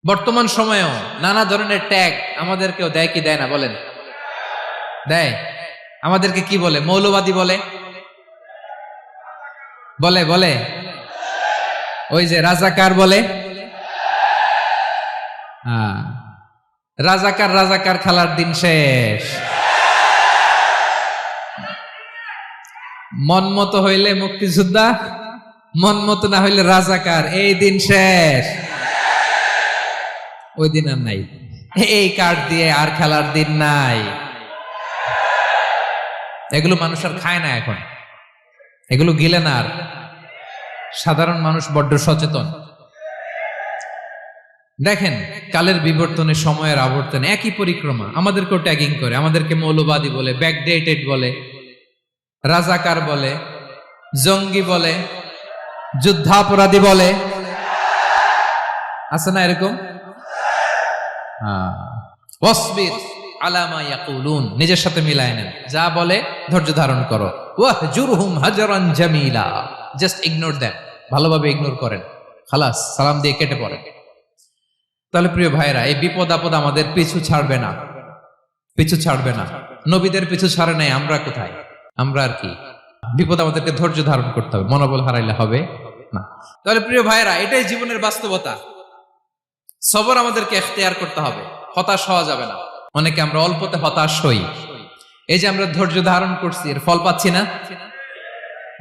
বর্তমান সময়েও নানা ধরনের ট্যাগ আমাদেরকেও দেয় কি দেয় না বলেন? দেয়। আমাদেরকে কি বলে? মৌলবাদী বলে, বলে বলে ওই যে রাজাকার বলে। হ্যাঁ, রাজাকার রাজাকার খেলার দিন শেষ। মন মতো হইলে মুক্তিযোদ্ধা, মন মতো না হইলে রাজাকার, এই দিন শেষ। ওই দিন আর নাই, এই কার্ড দিয়ে আর খেলার দিন নাই। এগুলো মানুষ আর খায় না এখন, এগুলো গিলে না আর। সাধারণ মানুষ বড্ড সচেতন। দেখেন, কালের বিবর্তনে, সময়ের আবর্তনে একই পরিক্রমা আমাদেরকেও ট্যাগিং করে, আমাদেরকে মৌলবাদী বলে, ব্যাকডেটেড বলে, রাজাকার বলে, জঙ্গি বলে, যুদ্ধাপরাধী বলে। আছে না এরকম? ওয়াসবির আলা মা ইয়াকুলুন, নিজের সাথে মিলায় নেন, যা বলে ধৈর্য ধারণ করো। ওয়াহজুরহুম হাজরান জামিলা, জাস্ট ইগনোর দেম, ভালোভাবে ইগনোর করেন, খালাস, সালাম দিয়ে কেটে পড়েন। তাহলে প্রিয় ভাইরা, এই বিপদ আপদ আমাদের পিছু ছাড়বে না, পিছু ছাড়বে না। নবীদের পিছু ছাড়ে নাই, আমরা কোথায়? আমরা আর কি? বিপদ আমাদেরকে ধৈর্য ধারণ করতে হবে, মনোবল হারাইলে হবে না। তাহলে প্রিয় ভাইরা, এটাই জীবনের বাস্তবতা। সবর আমাদেরকে এখতিয়ার করতে হবে, হতাশ হওয়া যাবে না। অনেকে আমরা অল্পতে হতাশ হই। এই যে আমরা ধৈর্য ধারণ করছি, এর ফল পাচ্ছি না।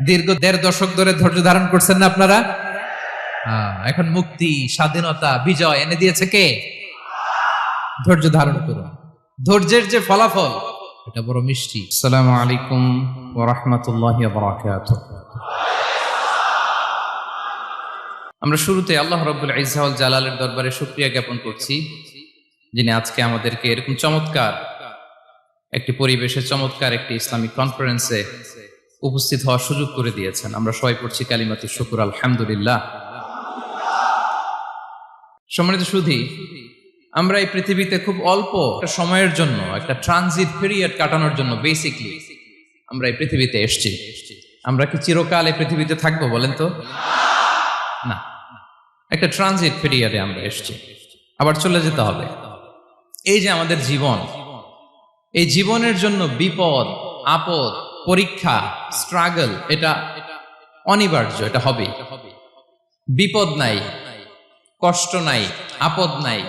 দীর্ঘ 1.5 দশক ধরে ধৈর্য ধারণ করছেন না আপনারা? এখন মুক্তি, স্বাধীনতা, বিজয় এনে দিয়েছে কে? ধৈর্য ধারণ করুন। ধৈর্যের যে ফলাফল, এটা বড় মিষ্টি। আসসালামু আলাইকুম ওয়া রাহমাতুল্লাহি ওয়া বারাকাতুহু। আমরা শুরুতে আল্লাহ রাব্বুল ইজ্জা ওয়াল জালালের দরবারে শুকরিয়া জ্ঞাপন করছি, যিনি আজকে আমাদেরকে এরকম চমৎকার একটি পরিবেশে, চমৎকার একটি ইসলামিক কনফারেন্সে উপস্থিত হওয়ার সুযোগ করে দিয়েছেন। আমরা সবাই পড়ছি কালিমাতুশ শুকর, আলহামদুলিল্লাহ। সম্মানিত সুধী, আমরা এই পৃথিবীতে খুব অল্প একটা সময়ের জন্য, একটা ট্রানজিট পিরিয়ড কাটানোর জন্য বেসিকলি আমরা এই পৃথিবীতে এসেছি। আমরা কি চিরকাল এই পৃথিবীতে থাকবো বলেন তো? না, একটা ট্রানজিট পিরিয়ডে আমরা এসেছি, আবার চলে যেতে হবে। এই যে আমাদের জীবন, এই জীবনের জন্য বিপদ আপদ, পরীক্ষা, স্ট্রাগল, এটা অনিবার্য, এটা হবে। বিপদ নাই, কষ্ট নাই, আপদ নাই,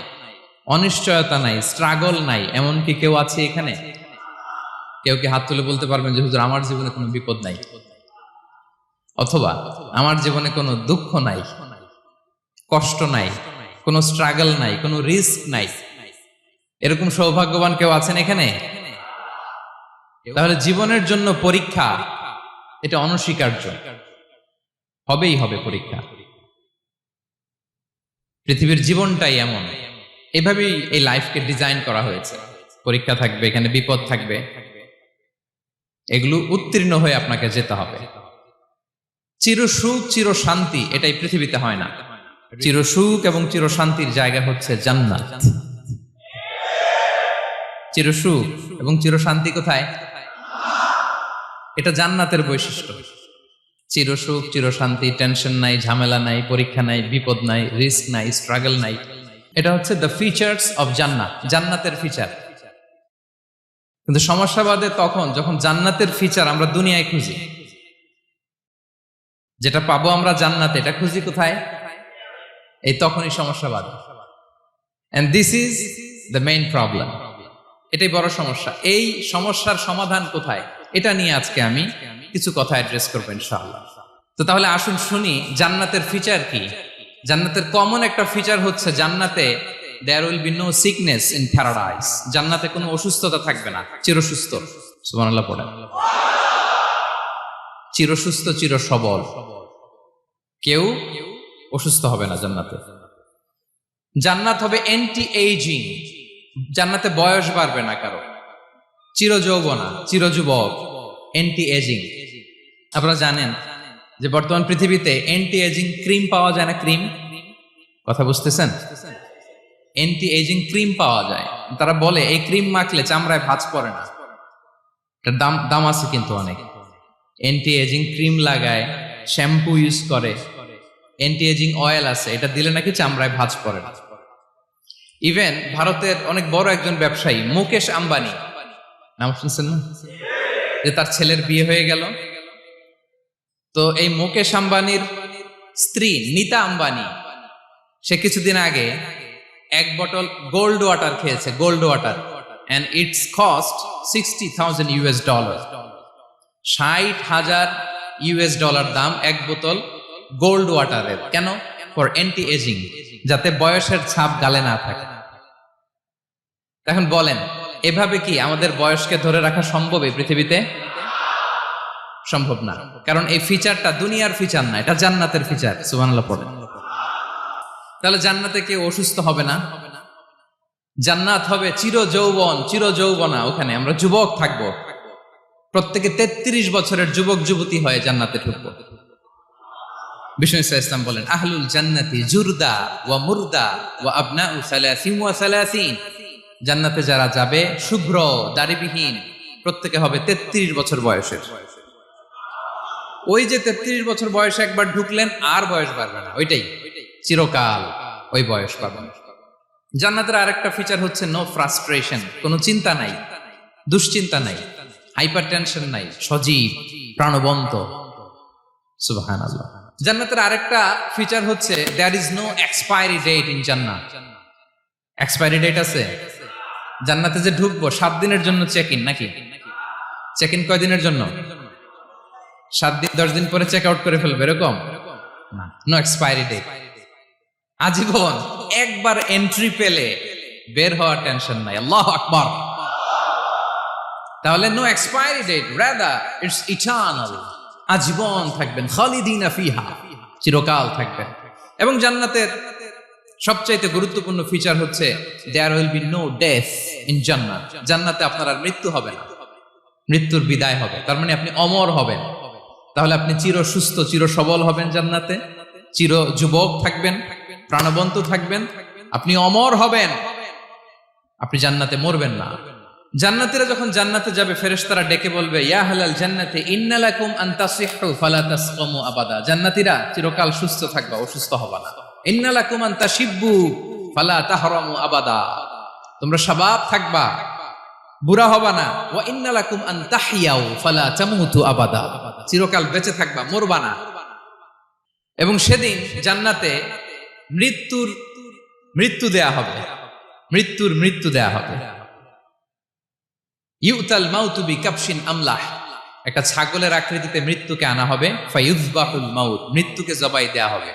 অনিশ্চয়তা নাই, স্ট্রাগল নাই, এমনকি কেউ আছে এখানে? কেউ কি হাত তুলে বলতে পারবেন যে হুজুর আমার জীবনে কোনো বিপদ নাই, অথবা আমার জীবনে কোনো দুঃখ নাই, কষ্ট নাই, কোনো স্ট্রাগল নাই, কোনো রিস্ক নাই? এরকম সৌভাগ্যবান কেউ আছেন এখানে? তাহলে জীবনের জন্য পরীক্ষা, এটা অনস্বীকার্য, হবেই হবে পরীক্ষা। পৃথিবীর জীবনটাই এমন, এভাবেই এই লাইফকে ডিজাইন করা হয়েছে। পরীক্ষা থাকবে, এখানে বিপদ থাকবে, এগুলো উত্তীর্ণ হয়ে আপনাকে যেতে হবে। চিরসুখ চির শান্তি, এটাই পৃথিবীতে হয় না। চিরসুখ এবং চিরশান্তির জায়গা হচ্ছে জান্নাত। চিরসুখ এবং চিরশান্তি কোথায়? এটা জান্নাতের বৈশিষ্ট্য। চিরসুখ চিরশান্তি, টেনশন নাই, ঝামেলা নাই, পরীক্ষা নাই, বিপদ নাই, রিস্ক নাই, স্ট্রাগল নাই, এটা হচ্ছে দ্য ফিচার্স অফ জান্নাত, জান্নাতের ফিচার। কিন্তু সমস্যা বাদে তখন যখন জান্নাতের ফিচার আমরা দুনিয়ায় খুঁজি, যেটা পাবো আমরা জান্নাতে, এটা খুঁজি কোথায়? এই তখনই সমস্যা বাদে। And this is the main problem. এটাই বড় সমস্যা। এই সমস্যার সমাধান কোথায়, এটা নিয়ে আজকে আমি কিছু কথা অ্যাড্রেস করবো ইনশাআল্লাহ। তো তাহলে আসুন শুনি জান্নাতের ফিচার কি। জান্নাতের কমন একটা ফিচার হচ্ছে জান্নাতে there will be no sickness in paradise. জান্নাতে কোনো অসুস্থতা থাকবে না, চিরসুস্থ। সুবহানাল্লাহ পড়েন। চিরসুস্থ, চির সবল, কেউ অসুস্থ হবে না জান্নাতে। জান্নাত হবে অ্যান্টি এইজিং, জান্নাতে বয়স বাড়বে না কারো, চির যৌবনা, চির যুবক, অ্যান্টি এজিং। আপনারা জানেন যে বর্তমান পৃথিবীতে অ্যান্টি এজিং ক্রিম পাওয়া যায় না? ক্রিম, কথা বুঝতেছেন? অ্যান্টি এজিং ক্রিম পাওয়া যায়। তারা বলে এই ক্রিম মাখলে চামড়ায় ভাঁজ পড়ে না। এটার দাম আছে কিন্তু অনেক। অ্যান্টি এজিং ক্রিম লাগায়, শ্যাম্পু ইউজ করে, অ্যান্টি এজিং অয়েল আছে, এটা দিলে নাকি চামড়ায় ভাঁজ পড়ে না। ইভেন ভারতের অনেক বড় একজন ব্যবসায়ী মুকেশ আম্বানি, নাম শুনছেন না, যে তার ছেলের বিয়ে হয়ে গেল। তো এই মুকেশ আম্বানির স্ত্রী নীতা আম্বানি, সে কিছুদিন আগে এক বটল গোল্ড ওয়াটার খেয়েছে, gold water, and it's cost $60,000 $60,000 দাম এক বোতল গোল্ড ওয়াটারের। কেন? ফর অ্যান্টি এজিং, যাতে বয়সের ছাপ গালে না থাকে। এখন বলেন, এভাবে কি আমাদের বয়সকে ধরে রাখা সম্ভব এই পৃথিবীতে? সম্ভব না, কারণ এই ফিচারটা দুনিয়ার ফিচার না, এটা জান্নাতের ফিচার। সুবহানাল্লাহ পড়েন। তাহলে জান্নাতে কেউ অসুস্থ হবে না, জান্নাত হবে চির যৌবন, চির যৌবনা। ওখানে আমরা যুবক থাকবো, প্রত্যেকে 33 বছরের যুবক যুবতী হয়ে জান্নাতে ঢুকবো। বিষ্ণু ইসলাম বলেন, আহলুল জান্নাতি জুরদা ওয়া মুরদা ওয়া আবনাউ সালাসিন ওয়া সালাসিন। জান্নাতে যারা যাবে শুভ্র দাড়িবিহীন, প্রত্যেকে হবে 33 বছর বয়সের। ওই যে 33 বছর বয়সে একবার ঢুকলেন, আর বয়স বাড়বে না, ওইটাই চিরকাল ওই বয়স পাবেন। জান্নাতের আরেকটা ফিচার হচ্ছে নো ফ্রাস্ট্রেশন, কোনো চিন্তা নাই, দুশ্চিন্তা নাই, হাইপার টেনশন নাই, সজীব প্রাণবন্ত। সুবহানাল্লাহ। জান্নাতের আরেকটা ফিচার হচ্ছে there is no expiry date in জান্নাত। এক্সপায়ারি ডেট আছে? জান্নাতে যে ঢুকবো 7 দিনের জন্য চেক ইন, নাকি? চেক ইন কয় দিনের জন্য? 7 দিন, 10 দিন পরে চেক আউট করে ফেলবে, এরকম না। নো এক্সপায়ারি ডেট, আজীবন। একবার এন্ট্রি পেলে বের হওয়ার টেনশন নাই। আল্লাহু আকবার। তাহলে no expiry date, rather it's eternal, আজীবন থাকবেন, খালিদিনা ফিহা, চিরকাল থাকবেন। এবং জান্নাতের সবচাইতে গুরুত্বপূর্ণ ফিচার হচ্ছে there will be no death in জান্নাত। জান্নাতে আপনার আর মৃত্যু হবে না, মৃত্যুর বিদায় হবে। তার মানে আপনি অমর হবেন। তাহলে আপনি চির সুস্থ, চির সবল হবেন জান্নাতে, চির যুবক থাকবেন, প্রাণবন্ত থাকবেন, আপনি অমর হবেন, আপনি জান্নাতে মরবেন না। জান্নাতীরা যখন জান্নাতে যাবে, ফেরেশতারা ডেকে বলবে, ইয়া আহলাল জান্নাতি ইন্না লাকুম আন তাসিহু ফালা তাসকামু আবাদা। জান্নাতীরা চিরকাল সুস্থ থাকবা, অসুস্থ হবা না। ইন্না লাকুম আন তাশিব্বু ফালা তাহরামু আবাদা, তোমরা শাবাব থাকবা, বুড়া হবা না। ওয়া ইন্না লাকুম আন তাহইয়াউ ফালা তামুতু আবাদা, চিরকাল বেঁচে থাকবা, মরবা না। এবং সেদিন জান্নাতে মৃত্যু দেয়া হবে, মৃত্যু দেয়া হবে। ইউতাল মাউতু বিকাবশিন আমলাহ, একটা ছাগলের আকৃতিতে মৃত্যুকে আনা হবে। ফায়ুযবাহুল মাউত, মৃত্যুকে জবাই দেয়া হবে।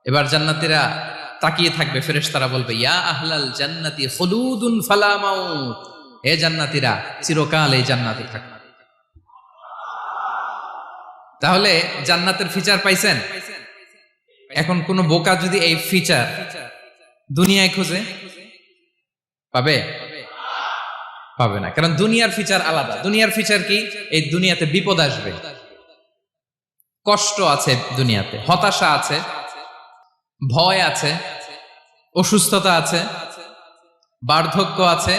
এবার জান্নাতীরা তাকিয়ে থাকবে, ফেরেশতারা বলবে, ইয়া আহলাল জান্নাতি খুলুদুন ফালা মাউত, হে জান্নাতীরা চিরকাল এই জান্নাতে থাকবে। তাহলে জান্নাতের ফিচার পাইছেন? এখন কোন বোকা যদি এই ফিচার দুনিয়ায় খোঁজে, পাবে? পাবে না, কারণ দুনিয়ার ফিচার আলাদা। দুনিয়ার ফিচার কি? এই দুনিয়াতে বিপদ আসবে, কষ্ট আছে দুনিয়াতে, হতাশা আছে, ভয় আছে, অসুস্থতা আছে, বার্ধক্য আছে,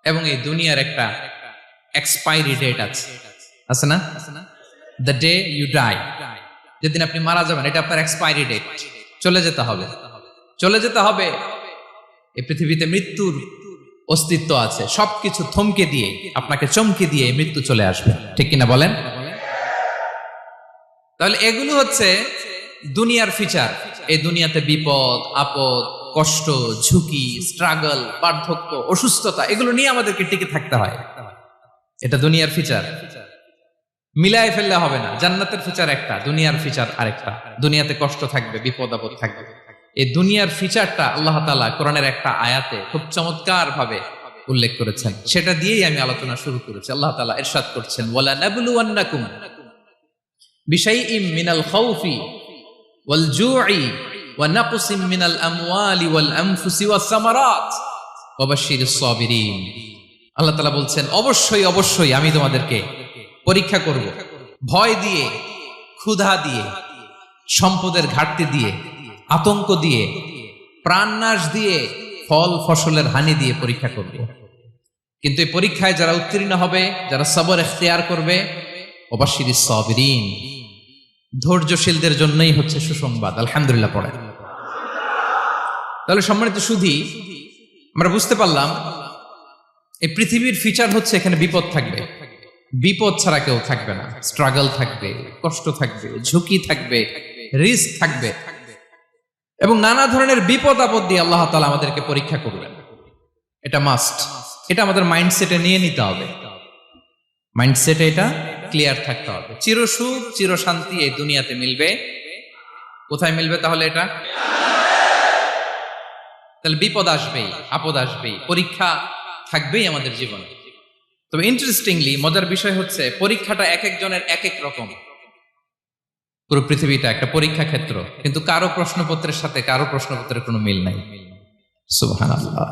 এবং এই দুনিয়ার একটা এক্সপায়ারি ডেট আছে, আছে না? দ্য ডে ইউ ডাই, যেদিন আপনি মারা যাবেন, এটা আপনার এক্সপায়ারি ডেট। চলে যেতে হবে, চলে যেতে হবে। এই পৃথিবীতে মৃত্যুর অস্তিত্ব আছে। সবকিছু থমকে দিয়ে, আপনাকে চমকে দিয়ে মৃত্যু চলে আসবে, ঠিক কিনা বলেন? তাহলে এগুলো হচ্ছে দুনিয়ার ফিচার। এই দুনিয়াতে বিপদ আপদ, কষ্ট, ঝুঁকি, স্ট্রাগল, বার্ধক্য, অসুস্থতা, এগুলো নিয়ে আমাদেরকে টিকে থাকতে হয়। এটা দুনিয়ার ফিচার, মিলায় ফেললে হবে না। জান্নাতের ফিচার একটা, দুনিয়ার ফিচার আরেকটা। দুনিয়াতে কষ্ট থাকবে, বিপদ আপদ থাকবে। এই দুনিয়ার ফিচারটা আল্লাহ তাআলা কোরআনের একটা আয়াতে খুব চমৎকার ভাবে উল্লেখ করেছেন। সেটা দিয়েই আমি আলোচনা শুরু করেছি। আল্লাহ তাআলা ইরশাদ করছেন, ওয়ালা নাবলুওয়ান্নাকুম বিশাইইম মিনাল খাউফি ওয়াল জুই ওয়া নাকসিম মিনাল আমওয়ালি ওয়াল আনফুসি ওয়াস সামারাত ওয়া বাশশিরিস সাবিরিন। আল্লাহ তাআলা বলছেন, অবশ্যই অবশ্যই আমি তোমাদেরকে পরীক্ষা করব, ভয় দিয়ে, ক্ষুধা দিয়ে, সম্পদের ঘাটতি দিয়ে, আতঙ্ক দিয়ে, প্রাণনাশ দিয়ে, ফল ফসলের হানি দিয়ে পরীক্ষা করব। কিন্তু এই পরীক্ষায় যারা উত্তীর্ণ হবে, যারা সবর ইখতিয়ার করবে, ওয়াবাশশিরিস সাবিরিন, ধৈর্যশীলদের জন্যই হচ্ছে সুসংবাদ। আলহামদুলিল্লাহ পড়ে। তাহলে সম্মানিত সুধী, আমরা বুঝতে পারলাম এই পৃথিবীর ফিচার হচ্ছে এখানে বিপদ থাকবে, বিপদ ছাড়া কেউ থাকবে না। স্ট্রাগল থাকবে, কষ্ট থাকবে, ঝুঁকি থাকবে, রিস্ক থাকবে, এবং নানা ধরনের বিপদ আপদ দিয়ে আল্লাহ তাআলা আমাদেরকে পরীক্ষা করবেন। এটা মাস্ট, এটা আমাদের মাইন্ডসেটে নিয়ে নিতে হবে, মাইন্ডসেটে এটা ক্লিয়ার থাকতে হবে। চিরসুখ চিরশান্তি এই দুনিয়াতে মিলবে, কোথায় মিলবে তাহলে এটা? তাহলে বিপদ আসবেই, আপদ আসবেই, পরীক্ষা থাকবেই আমাদের জীবনে। তবে ইন্টারেস্টিংলি মজার বিষয় হচ্ছে পরীক্ষাটা এক একজনের এক এক রকম। পুরো পৃথিবীটা একটা পরীক্ষা ক্ষেত্র, কিন্তু কারো প্রশ্নপত্রের সাথে কারো প্রশ্নপত্রের কোনো মিল নাই। সুবহানাল্লাহ।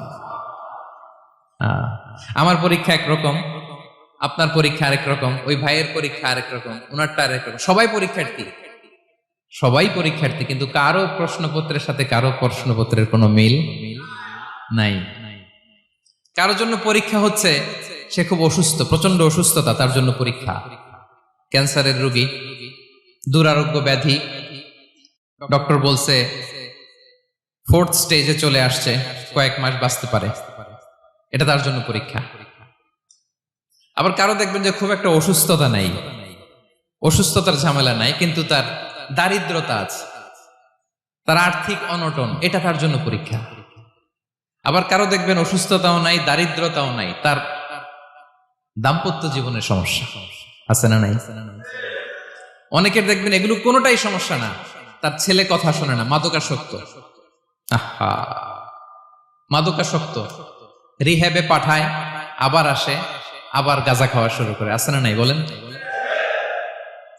আমার পরীক্ষা একরকম, আপনার পরীক্ষা আরেক রকম, ওই ভাইয়ের পরীক্ষা আরেক রকম, ওনারটা আরেক রকম। সবাই পরীক্ষার্থী, সবাই পরীক্ষার্থী, কিন্তু কারো প্রশ্নপত্রের সাথে কারো প্রশ্নপত্রের কোনো মিল নাই। কারো জন্য পরীক্ষা হচ্ছে সে খুব অসুস্থ, প্রচন্ড অসুস্থতা, তার জন্য পরীক্ষা। ক্যান্সারের রোগী, দুরারোগ্য ব্যাধি, ডক্টর বলছে 4th স্টেজে চলে আসছে, কয়েক মাস বাঁচতে পারে, এটা তার জন্য পরীক্ষা। আবার কারো দেখবেন যে খুব একটা অসুস্থতা নাই, অসুস্থতার ঝামেলা নাই, কিন্তু তার দারিদ্রতা আছে, তার আর্থিক অনটন, এটা তার জন্য পরীক্ষা। আবার কারো দেখবেন অসুস্থতাও নাই, দারিদ্রতাও নাই, তার দাম্পত্য জীবনের সমস্যা আছে না নাই? অনেকের দেখবেন এগুলো কোনোটাই সমস্যা না, তার ছেলে কথা শোনে না, মাদকাসক্ত। আহা, মাদকাসক্ত, রিহ্যাবে পাঠায়, আবার আসে, আবার গাঁজা খাওয়া শুরু করে, আছে না নাই বলেন?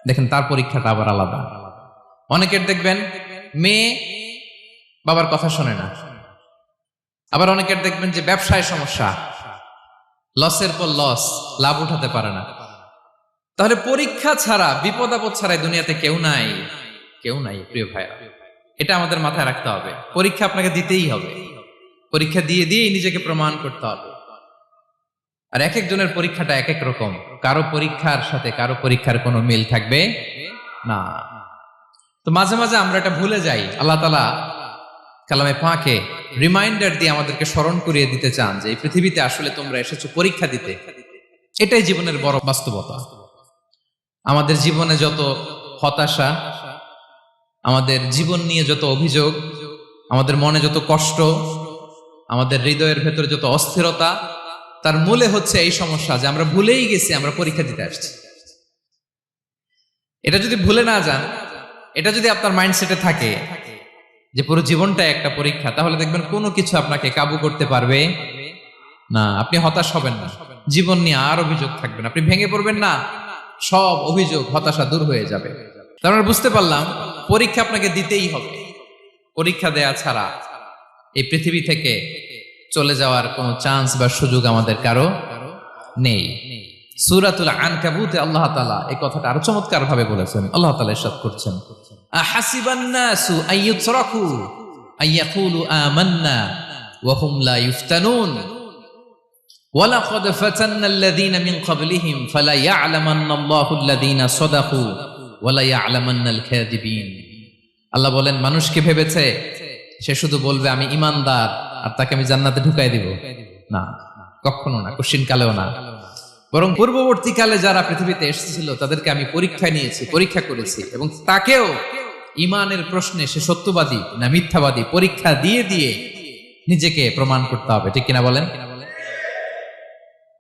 দেখেন তার পরীক্ষাটা আবার আলাদা। অনেকের দেখবেন মেয়ে বাবার কথা শোনে না। আবার অনেকের দেখবেন যে ব্যবসায় সমস্যা, লসের পর লস, লাভ উঠাতে পারে না। তাহলে পরীক্ষা ছাড়া, বিপদ আপদ ছাড়া দুনিয়াতে কেউ নাই, কেউ নাই প্রিয় ভাইরা। এটা আমাদের মাথায় রাখতে হবে। পরীক্ষা আপনাকে দিতেই হবে, পরীক্ষা দিয়ে দিয়েই নিজেকে প্রমাণ করতে হবে। আর এক একজনের পরীক্ষাটা এক এক রকম, কারো পরীক্ষার সাথে কারো পরীক্ষার কোনো মিল থাকবে না। তো মাঝে মাঝে আমরা এটা ভুলে যাই। আল্লাহ তাআলা কালামে পাকে রিমাইন্ডার দিয়ে আমাদেরকে স্মরণ করিয়ে দিতে চান যে এই পৃথিবীতে আসলে তোমরা এসেছো পরীক্ষা দিতে। এটাই জীবনের বড় বাস্তবতা। আমাদের জীবনে যত হতাশা, আমাদের জীবন নিয়ে যত অভিযোগ, আমাদের মনে যত কষ্ট, আমাদের হৃদয়ের ভেতরে যত অস্থিরতা, তার মূলে হচ্ছে এই সমস্যা যে আমরা ভুলেই গেছি আমরা পরীক্ষা দিতে আসছি। এটা যদি ভুলে না যান, এটা যদি আপনার মাইন্ডসেটে থাকে যে পুরো জীবনটা একটা পরীক্ষা, তাহলে দেখবেন কোনো কিছু আপনাকে কাবু করতে পারবে না। আপনি হতাশ হবেন না, জীবন নিয়ে আর অভিযোগ থাকবে না, আপনি ভেঙে পড়বেন না, সব অভিযোগ হতাশা দূর হয়ে যাবে। তার মানে বুঝতে পারলাম পরীক্ষা আপনাকে দিতেই হবে। পরীক্ষা দেয়া ছাড়া এই পৃথিবী থেকে চলে যাওয়ার কোনো চান্স বা সুযোগ আমাদের কারো নেই। সূরাতুল আনকাবুতে আল্লাহ তাআলা এই কথাটা আরো চমৎকার ভাবে বলেছেন। আল্লাহ তাআলা ইরশাদ করছেন, আহাসিবান নাসু আইয়ুতরাকু আইয়াকুলু আমান্না ওয়া হুম লা ইফতানুন ওয়ালাকাদ ফাতান্নাল্লাযীনা মিন ক্বাবলিহিম ফালা ইয়া'লামান্নাল্লাহু আল্লাযীনা সাদাকু ওয়া লা ইয়া'লামান্নাল কাযিবিন। আল্লাহ বলেন, মানুষ কি ভেবেছে সে শুধু বলবে আমি ঈমানদার আর তাকে আমি জান্নাতে ঢুকাই দিব? না, কখনো না, কোশ্চিন কালেও না। বরং পূর্ববর্তীকালে যারা পৃথিবীতে এসেছিল তাদেরকে আমি পরীক্ষা নিয়েছি, পরীক্ষা করেছি, এবং তাকেও ঈমানের প্রশ্নে সে সত্যবাদী না মিথ্যাবাদী পরীক্ষা দিয়ে দিয়ে নিজেকে প্রমাণ করতে হবে। ঠিক কিনা বলেন?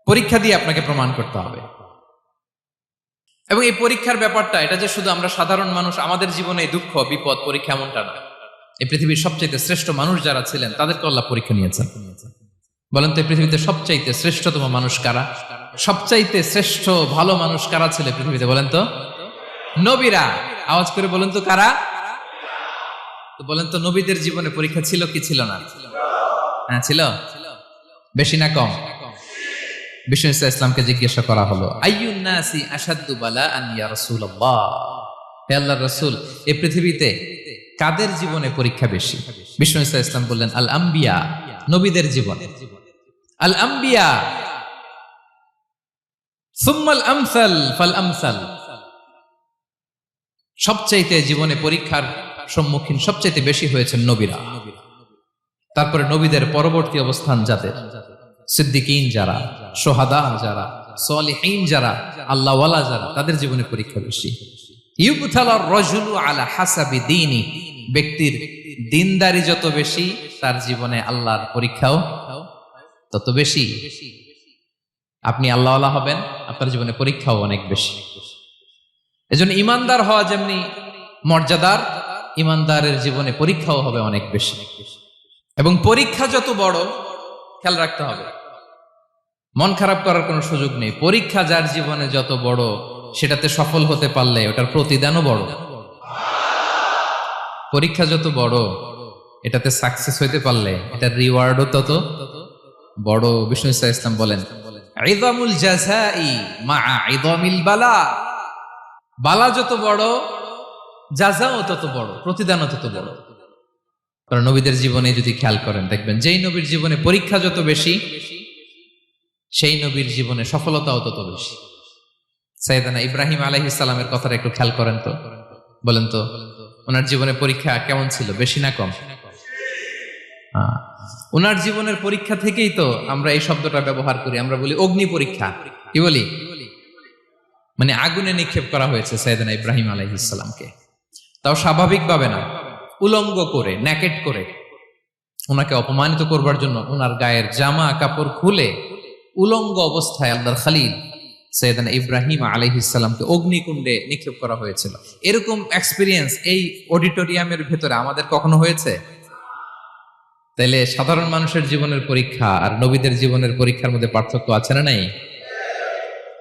পরীক্ষা দিয়ে আপনাকে প্রমাণ করতে হবে। এবং এই পরীক্ষার ব্যাপারটা, এটা যে শুধু আমরা সাধারণ মানুষ আমাদের জীবনে দুঃখ বিপদ পরীক্ষা এমনটা না। এই পৃথিবীর সবচাইতে শ্রেষ্ঠ মানুষ যারা ছিলেন তাদেরকে আল্লাহ পরীক্ষা নিয়েছেন। বলেন তো এই পৃথিবীতে সবচাইতে শ্রেষ্ঠতম মানুষ কারা? সবচাইতে শ্রেষ্ঠ ভালো মানুষ কারা ছিল পৃথিবীতে? বলেন তো নবীরা। আওয়াজ করে বলেন তো কারা? তো বলেন তো নবীদের জীবনে পরীক্ষা ছিল কি ছিল না? হ্যাঁ ছিল। বেশি না কম? বিষ্ণু ইসলামকে জিজ্ঞাসা করা হলো, আইয়ুন নাসি আশাদ্দু বালাআন ইয়া রাসূলুল্লাহ, হে আল্লাহর রাসূল এই পৃথিবীতে কাদের জীবনে পরীক্ষা বেশি? বিষ্ণু ইসলাম বললেন, আল আম্বিয়া, নবীদের জীবন। আল আম্বিয়া সুম্মাল আমসাল ফাল আমসাল, সবচাইতে জীবনে পরীক্ষার সম্মুখীন সবচাইতে বেশি হয়েছেন নবীরা। তারপরে নবীদের পরবর্তী অবস্থান যাদের, সিদ্দিকিন যারা, সোহাদা যারা, সলিহিন যারা, আল্লাহওয়ালা যারা, তাদের জীবনে পরীক্ষা বেশি। ইউবতালার রাজুলু আলা হাসাবি দীনি, ব্যক্তির দিনদারি যত বেশি তার জীবনে আল্লাহর পরীক্ষাও তত বেশি। আপনি আল্লাহওয়ালা হবেন, আপনার জীবনে পরীক্ষাও অনেক বেশি। এজন্য ইমানদার হওয়া যেমনি মর্যাদার, ইমানদারের জীবনে পরীক্ষাও হবে অনেক বেশি। এবং পরীক্ষা যত বড়, খেয়াল রাখতে হবে, মন খারাপ করার কোনো সুযোগ নেই। পরীক্ষা যার জীবনে যত বড়, সেটাতে সফল হতে পারলে ওটার প্রতিদানও বড়। পরীক্ষা যত বড়, এটাতে সাকসেস হইতে পারলে এটার রিওয়ার্ডও তত বড়। বিষ্ণু ইসলাম বলেন, ইযামুল জাযাই মাআ ইযামিল বালা, বালা যত বড়, জাযাও তত বড়, প্রতিদানও তত বড়। কারণ নবীদের জীবনে যদি খেয়াল করেন, দেখবেন যেই নবীর জীবনে পরীক্ষা যত বেশি, সেই নবীর জীবনে সফলতাও তত বেশি। সাইয়েদনা ইব্রাহিম আলাইহিস সালামের কথাটা একটু খেয়াল করেন তো, বলেন তো ওনার জীবনে পরীক্ষা কেমন ছিল, বেশি না কম? ওনার জীবনের পরীক্ষা থেকেই তো আমরা এই শব্দটা ব্যবহার করি, আমরা বলি অগ্নি পরীক্ষা। কি বলি? মানে আগুনে নিক্ষেপ করা হয়েছে সাইয়েদনা ইব্রাহিম আলাইহিস সালামকে, তাও স্বাভাবিকভাবে না, উলঙ্গ করে, ন্যাকেট করে ওনাকে অপমানিত করবার জন্য ওনার গায়ের জামা কাপড় খুলে উলঙ্গ অবস্থায় আল্লাহর খলিল সাইয়েদনা ইব্রাহিম আলাইহিস সালামকে অগ্নিকুণ্ডে নিক্ষেপ করা হয়েছিল। এরকম এক্সপেরিয়েন্স এই অডিটোরিয়ামের ভেতরে আমাদের কখনো হয়েছে? তাইলে সাধারণ মানুষের জীবনের পরীক্ষা আর নবীদের জীবনের পরীক্ষার মধ্যে পার্থক্য আছে না নাই?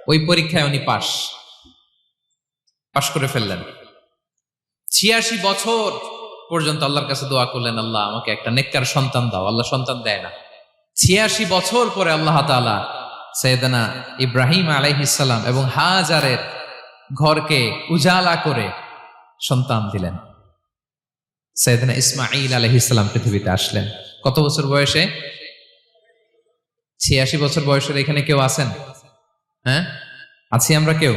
ওই পরীক্ষায় উনি পাশ করে ফেললেন। 86 বছর পর্যন্ত আল্লাহর কাছে দোয়া করলেন, আল্লাহ আমাকে একটা নেককার সন্তান দাও। আল্লাহ সন্তান দেয় না। 86 বছর পরে আল্লাহ তাআলা সাইয়েদনা ইব্রাহিম আলাইহিস সালাম এবং হাজারের ঘরকে উজালা করে সন্তান দিলেন। সাইয়েদনা ইসমাঈল আলাইহিস সালাম পৃথিবীতে আসলেন কত বছর বয়সে? 86 বছর বয়সের এখানে কেউ আছেন? হ্যাঁ, আছি আমরা? কেউ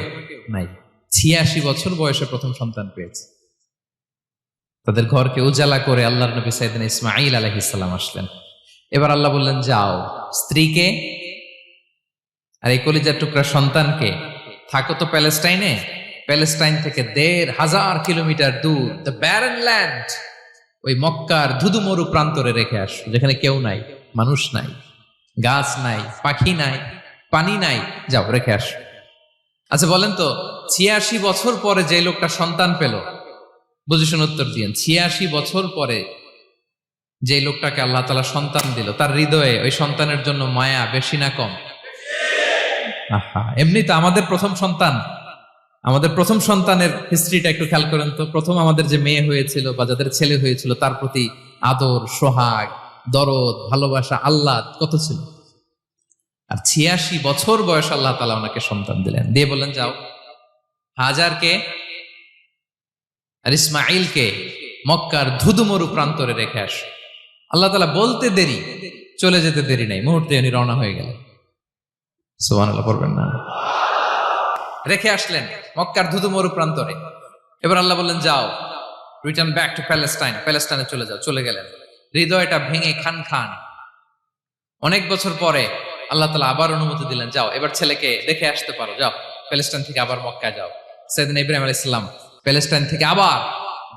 নাই। 86 বছর বয়সে প্রথম সন্তান পেয়েছে। তাদের ঘরকে উজালা করে আল্লাহর নবী সাইয়েদনা ইসমাঈল আলাইহিস সালাম আসলেন। এবার আল্লাহ বললেন, যাও স্ত্রীকে আর এই কলিজার টুকরা সন্তানকে, থাকো তো প্যালেস্টাইনে, প্যালেস্টাইন থেকে ১,৫০০ কিলোমিটার দূর, দ্য ব্যারেন ল্যান্ড, ওই মক্কার ধুধুমরু প্রান্তরে রেখে আসো, যেখানে কেউ নাই, মানুষ নাই, গাছ নাই, পাখি নাই, পানি নাই, যাও রেখে আসো। আচ্ছা বলেন তো, ৮৬ বছর পরে যে লোকটা সন্তান পেল, বুঝে শুনে উত্তর দিয়েন, ৮৬ বছর পরে যে লোকটাকে আল্লাহ তাআলা সন্তান দিল, তার হৃদয়ে ওই সন্তানের জন্য মায়া বেশি না কম? এমনি তো আমাদের প্রথম সন্তানের হিস্ট্রিটা একটু খেয়াল করেন তো। প্রথম আমাদের যে মেয়ে হয়েছিল বা যাদের ছেলে হয়েছিল, তার প্রতি আদর, সোহাগ, দরদ, ভালোবাসা, আল্লাহ কত ছিল। আর ৮৬ বছর বয়স আল্লাহ তাআলা ওনাকে সন্তান দিলেন, দিয়ে বললেন, যাও হাজারকে আর ইসমাঈলকে মক্কার ধুধুমরু প্রান্তরে রেখে আসো। আল্লাহ তাআলা বলতে দেরি, চলে যেতে দেরি নাই, মুহূর্তে উনি রওনা হয়ে গেলেন। সুবহানাল্লাহ পড়বেন না? রেখে আসলেন মক্কার ধুধুমরু প্রান্তরে। এবার আল্লাহ বললেন, যাও রিটার্ন ব্যাক টু প্যালেস্টাইন, প্যালেস্টাইনে চলে যাও। চলে গেলেন, হৃদয়টা ভেঙে খান খান। অনেক বছর পরে আল্লাহ তাআলা আবার অনুমতি দিলেন, যাও এবার ছেলেকে দেখে আসতে পারো, যাও প্যালেস্টাইন থেকে আবার মক্কায় যাও। সাইয়েদনা ইব্রাহিম আলাইহিস সালাম প্যালেস্টাইন থেকে আবার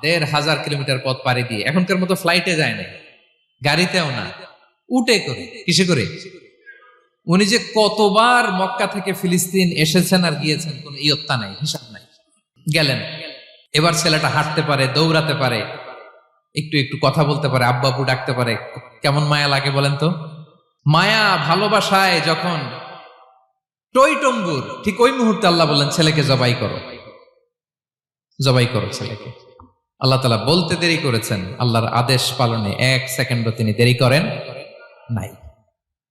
১,৫০০ কিলোমিটার পথ পাড়ি দিয়ে, এখনকার মতো ফ্লাইটে যায় না, গাড়িতেও না, উটে করে। কিসে করে? উনি যে কতবার মক্কা থেকে ফিলিস্তিন এসেছেন আর গিয়েছেন, কোন ইয়ত্তা নাই, হিসাব নাই। গেলেন, এবার ছেলেটা হাঁটতে পারে, দৌড়াতে পারে, একটু একটু কথা বলতে পারে, আব্বু আব্বু ডাকতে পারে। কেমন মায়া লাগে বলেন তো? মায়া ভালোবাসায় যখন টইটম্বুর, ঠিক ওই মুহূর্তে আল্লাহ বললেন, ছেলেকে জবাই করো, জবাই করো ছেলেকে। আল্লাহ তাআলা বলতে দেরি করেছেন, আল্লাহর আদেশ পালনে ১ সেকেন্ডও তিনি দেরি করেন নাই।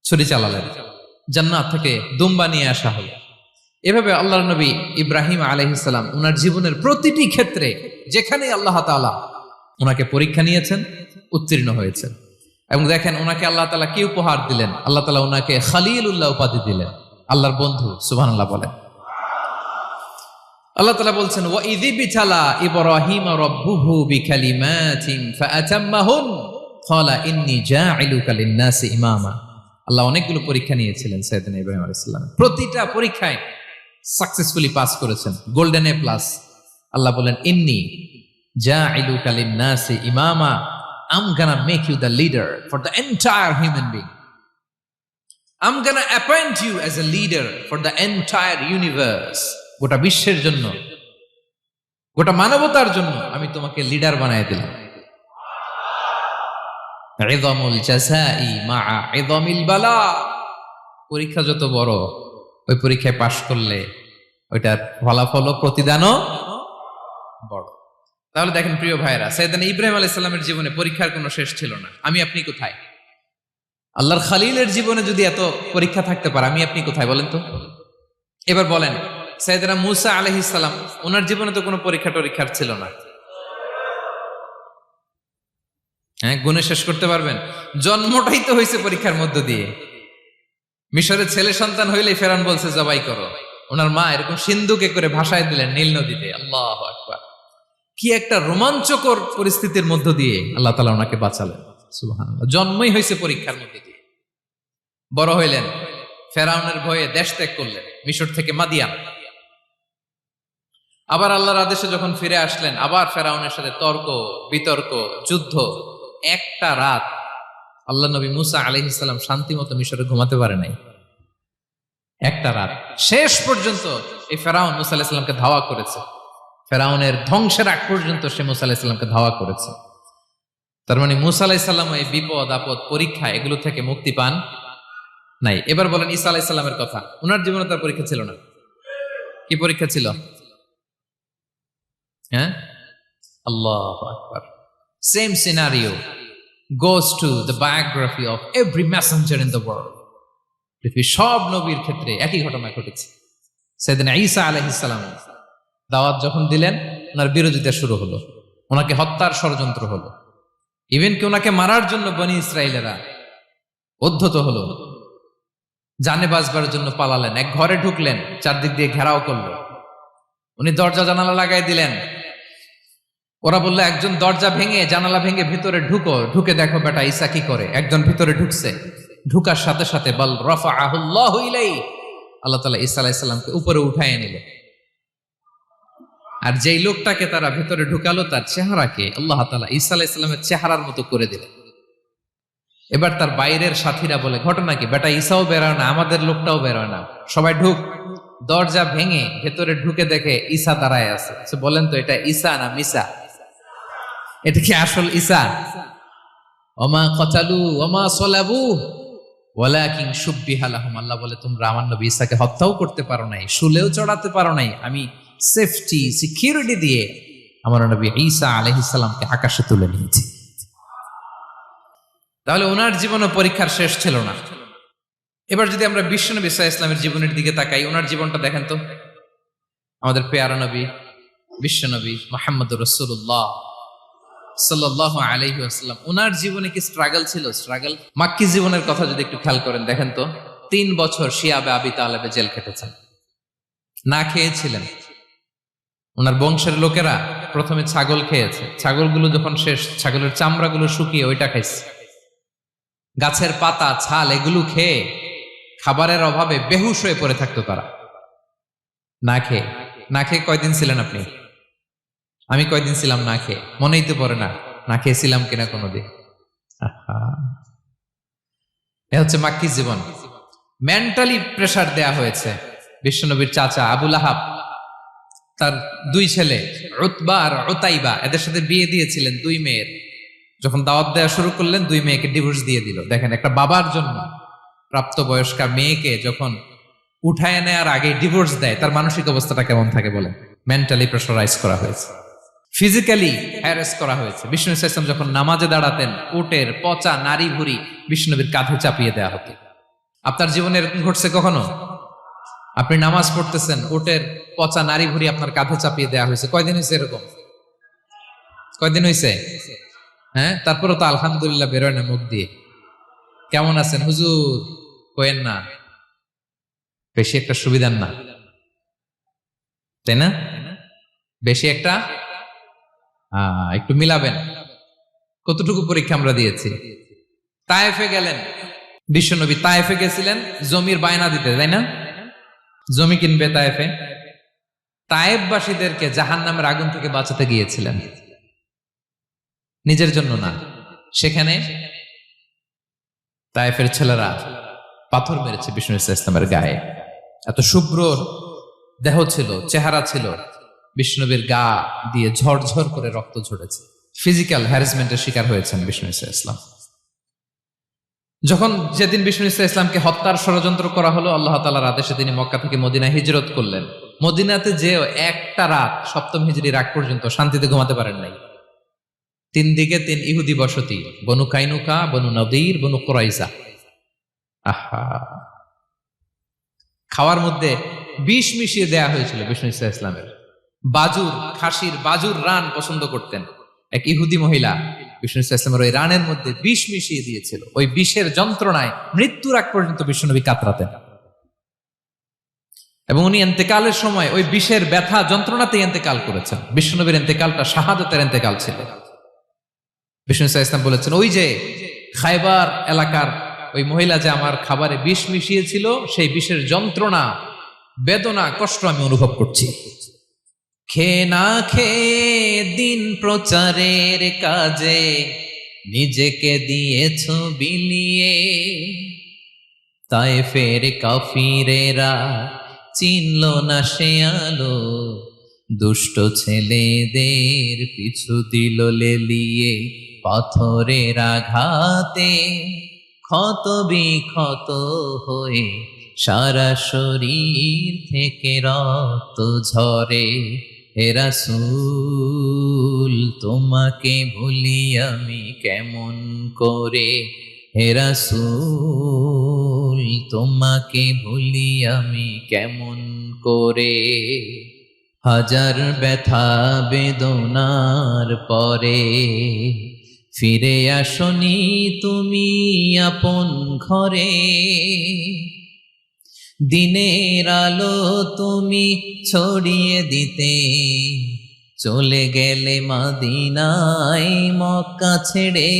ছুরি চালালেন, জান্নাত থেকে দুম্বা নিয়ে আসা হলো। এভাবে আল্লাহর নবী ইব্রাহিম আলাইহিস সালাম উনার জীবনের প্রতিটি ক্ষেত্রে যেখানে আল্লাহ তাআলা উনাকে পরীক্ষা নিয়েছেন, উত্তীর্ণ হয়েছেন। এবং দেখেন ওনাকে আল্লাহ তাআলা কি উপহার দিলেন? আল্লাহ তাআলা ওনাকে খলিলুল্লাহ উপাধি দিলেন, আল্লাহর বন্ধু। সুবহানাল্লাহ বলেন। আল্লাহ তাআলা বলছেন, ওয়া ইযি বিতালা ইব্রাহিম রাব্বুহু বিকালিমাতিন ফাআতাম্মাহুন, ক্বালা ইন্নী জাইলুকা লিন-নাসি ইমামা। আল্লাহ অনেকগুলো পরীক্ষা নিয়েছিলেন সাইয়েদনা ইব্রাহিম আলাইহিস সালাম, প্রতিটা পরীক্ষায় সাকসেসফুলি পাস করেছেন, গোল্ডেন এ প্লাস। আল্লাহ বলেন ইন্নী জাইলুকা লিন-নাসি ইমামা, I'm gonna make you the leader for the entire human being. I'm gonna appoint you as a leader for the entire universe. গোটা বিশ্বের জন্য, গোটা মানবতার জন্য আমি তোমাকে লিডার বানায় দিলাম। ইযামুল জাযাই মা'a ইযামিল বালা। পরীক্ষা যত বড়, ওই পরীক্ষায় পাশ করলে ওইটার ফলাফল ও প্রতিদানও বড়। তাহলে দেখেন প্রিয় ভাইরা, সাইয়েদনা ইব্রাহিম আলাইহিস সালামের জীবনে পরীক্ষার কোনো শেষ ছিল না। আমি আপনি কোথায়? আল্লাহর খালিলের জীবনে যদি এত পরীক্ষা থাকতে পারে, আমি আপনি কোথায় বলেন তো? এবার বলেন, সাইয়েদনা মূসা আলাইহিস সালাম, ওনার জীবনে তো কোনো পরীক্ষার ছিল না। হ্যাঁ, গুণে শেষ করতে পারবেন? জন্মটাই তো হয়েছে পরীক্ষার মধ্য দিয়ে। মিশরের ছেলে সন্তান হইলেই ফেরাউন বলছে জবাই করো। ওনার মা এরকম সিন্ধুকে করে ভাসায় দিলেন নীল নদীতে। আল্লাহু আকবার! কি একটা রোমাঞ্চকর পরিস্থিতির মধ্য দিয়ে আল্লাহ তাআলা ওনাকে বাঁচালেন। সুবহানাল্লাহ। জন্মই হয়েছে পরীক্ষার মধ্যে দিয়ে। বড় হইলেন, ফেরাউনের ভয়ে দেশ ত্যাগ করলেন, মিশর থেকে মাদিয়ান। আবার আল্লাহর আদেশে যখন ফিরে আসলেন, আবার ফেরাউনের সাথে তর্ক বিতর্ক, যুদ্ধ। একটা রাত আল্লাহ নবী মূসা আলাইহিস সালাম শান্তি মতো মিশরে ঘুমাতে পারে নাই। একটা রাত। শেষ পর্যন্ত এই ফেরাউন মূসা আলাইহিস সালামকে ধাওয়া করেছে। ফেরাউনের ধ্বংসের আগ পর্যন্ত সে মূসা আলাইহিস সালামকে ধাওয়া করেছে। তার মানে মূসা আলাইহিস সালাম এই বিপদ আপদ পরীক্ষা এগুলো থেকে মুক্তি পান নাই। এবার বলেন ঈসা আলাইহিস সালামের কথা। ওনার জীবনে তার পরীক্ষা ছিল না? কি পরীক্ষা ছিল? হ্যাঁ, আল্লাহু আকবার। Same scenario goes to the biography of every messenger in the world. পৃথিবীর সব নবীর ক্ষেত্রে একই ঘটনা ঘটেছে। সাইয়েদনা ঈসা আলাইহিস সালাম দাওয়াত যখন দিলেন, ওনার বিরোধিতা শুরু হলো, ওনাকে হত্যার ষড়যন্ত্র হলো। ইভেন কি ওনাকে মারার জন্য বনি ইসরাইলেরা উদ্ধত হলো, জানে বাঁচবার জন্য পালালেন। এক ঘরে ঢুকলেন, চারদিক দিয়ে ঘেরাও করলো। উনি দরজা জানালা লাগাই দিলেন। ওরা বললো একজন দরজা ভেঙে জানালা ভেঙে ভিতরে ঢুকে দেখো বেটা ঈসা কি করে। একজন ভিতরে ঢুকছে, ঢুকার সাথে সাথে বল রাফাআহুল্লাহু ইলাইহি, আল্লাহ তাআলা ঈসা আলাইহিস সালামকে উপরে উঠায় নিল। আর যেই লোকটাকে তারা ভিতরে ঢুকালো, তার চেহারাকে আল্লাহ তাআলা ঈসা আলাইহিস সালামের চেহারার মতো করে দিলেন। এবার তার বাইরের সাথীরা বলে, ঘটনা কি? বেটা ঈসাও বেরোয় না, আমাদের লোকটাও বেরোয় না, সবাই ঢুক। দরজা ভেঙে ভেতরে ঢুকে দেখে ঈসা দাঁড়ায় আছে। বলেন তো, এটা ঈসা না মিসা? এটা কি আসল ঈসা? ওমা কতালু ওমা সলাবু ওয়ালাকিন শুব্বিহা লাহুম। আল্লাহ বলে, তোমরা আমার নবী ঈসাকে হত্যাও করতে পারো নাই, শুলেও চড়াতে পারো নাই। আমি সেফটি সিকিউরিটি দিয়ে আমার নবী ঈসা আলাইহিস সালামকে আকাশে তুলে নিয়েছি। তাহলে ওনার জীবনও পরীক্ষার শেষ ছিল না। এবার যদি আমরা বিশ্বনবী সাল্লাল্লাহু আলাইহি ওয়াসাল্লামের জীবনের দিকে তাকাই, ওনার জীবনটা দেখেন তো। আমাদের পেয়ারা নবী বিশ্বনবী মুহাম্মদুর রাসূলুল্লাহ সাল্লাল্লাহু আলাইহি ওয়াসাল্লাম, ওনার জীবনে কি স্ট্রাগল ছিল? স্ট্রাগল। মাক্কি জীবনের কথা যদি একটু খেয়াল করেন, দেখেন তো 3 বছর শিয়াবে আবি তালেবে জেল খেটেছেন, না খেয়েছিলেন। ওনার বংশের লোকেরা প্রথমে ছাগল খেয়েছে, ছাগলগুলো যখন শেষ, ছাগলের চামড়াগুলো শুকিয়ে ওইটা খাইছে। গাছের পাতা ছাল এগুলো খেয়ে খাবারের অভাবে বেহুশ হয়ে পড়ে থাকতো তারা। না খেয়ে কয়দিন ছিলেন আপনি? আমি কয়দিন ছিলাম না খেয়ে? মনেই তো পড়ে না, না খেয়েছিলাম কিনা কোনোদিন। এ হচ্ছে মাক্কি জীবন। মেন্টালি প্রেসার দেয়া হয়েছে। বিশ্বনবীর চাচা আবু লাহাব, তার 2 ছেলে উতবা আর উতাইবা, এদের সাথে বিয়ে দিয়েছিলেন 2 মেয়ের। যখন দাওয়াত দেওয়া শুরু করলেন, 2 মেয়েকে ডিভোর্স দিয়ে দিল। দেখেন, একটা বাবার জন্য প্রাপ্তবয়স্কা মেয়েকে যখন উঠায় নেয়ার আগে ডিভোর্স দেয়, তার মানসিক অবস্থাটা কেমন থাকে বলেন? মেন্টালি প্রেসারাইজ করা হয়েছে, ফিজিক্যালি হ্যারাস করা হয়েছে। বিষ্ণু ইসলাম যখন নামাজে দাঁড়াতেন, উটের পচা নারী ভুঁড়ি বিষ্ণুনবীর কাঁধে চাপিয়ে দেওয়া হতো। আপনার জীবনে এরকম ঘটছে কখনো? আপনি নামাজ পড়তেছেন, উটের পচা নারী ভুঁড়ি আপনার কাঁধে চাপিয়ে দেওয়া হয়েছে। কয়দিন হয়েছে এরকম? কয়দিন হয়েছে? হ্যাঁ, তারপরে তো আলহামদুলিল্লাহ বেরোয় না মুখ দিয়ে। কেমন আছেন হুজুর? কয়েন না, বেশি একটা সুবিধার না, তাই না? বেশি একটা একটু মিলাবেন। কতটুকু পরীক্ষা আমরা দিয়েছি? তায়েফে গেলেন বিশ্বনবী, তায়েফে গেছিলেন জমির বায়না দিতে, তাই না? জমি কিনবে তায়েফে। তায়েফবাসীদেরকে জাহান্নামের আগুন থেকে বাঁচাতে গিয়েছিলেন, নিজের জন্য না। সেখানে তায়েফের ছেলেরা পাথর মেরেছে বিষ্ণু ইসলামের গায়ে। এত শুভ্র দেহ ছিল, চেহারা ছিল, বিষ্ণুবীর গা দিয়ে ঝরঝর করে রক্ত ঝরেছে। ফিজিক্যাল হ্যারাসমেন্টের শিকার হয়েছেন বিষ্ণু ইসলাম। যখন যেদিন বিষ্ণু ইসলামকে হত্যার ষড়যন্ত্র করা হলো, আল্লাহ তাআলার আদেশে তিনি মক্কা থেকে মদিনায় হিজরত করলেন। মদিনাতে যে একটা রাত, সপ্তম হিজরির আগ পর্যন্ত শান্তিতে ঘুমাতে পারেন নাই। 3 দিকে 3 ইহুদি বসতি, বনু কাইনুকা, বনু নদীর, বনু কুরাইজা। আহা, খাওয়ার মধ্যে বিষ মিশিয়ে দেয়া হয়েছিল বিষ্ণু ইসলামের। বাজুর, খাসির বাজুর রান পছন্দ করতেন। এক ইহুদি মহিলা বিষ্ণু ইসলামের ওই রানের মধ্যে বিষ মিশিয়ে দিয়েছিল। ওই বিষের যন্ত্রণায় মৃত্যুর আগ পর্যন্ত বিশ্বনবী কাতরাতেন, এবং উনি ইন্তেকালের সময় ওই বিষের ব্যথা যন্ত্রণাতে ইন্তেকাল করেছেন। বিশ্বনবীর ইন্তেকালটা শাহাদাতের ইন্তেকাল ছিল। বিষ্ণু ইসলাম বলেছেন, ওই যে খায়বার এলাকার ওই মহিলা যে আমার খাবারে বিষ মিশিয়েছিল, সেই বিষের যন্ত্রণা, বেদনা, কষ্ট আমি অনুভব করছি। খেয়ে না খেয়ে দিন প্রচারের কাজে নিজেকে দিয়েছ বিলিয়ে, তায়েফের কাফিরেরা চিনল না সে আলো, দুষ্ট ছেলেদের পিছু দিল লেলিয়ে, পাথরের আঘাতে ক্ষত বিক্ষত হয়ে সারা শরীর থেকে রক্ত ঝরে। হে রাসূল তোমাকে ভুলি আমি কেমন করে, হে রাসূল তোমাকে ভুলি আমি কেমন করে। হাজার ব্যথা বেদনার পরে ফিরে আসনি তুমি আপন ঘরে, দিনের আলো তুমি ছড়িয়ে দিতে চলে গেলে মদিনায় মক্কা ছেড়ে।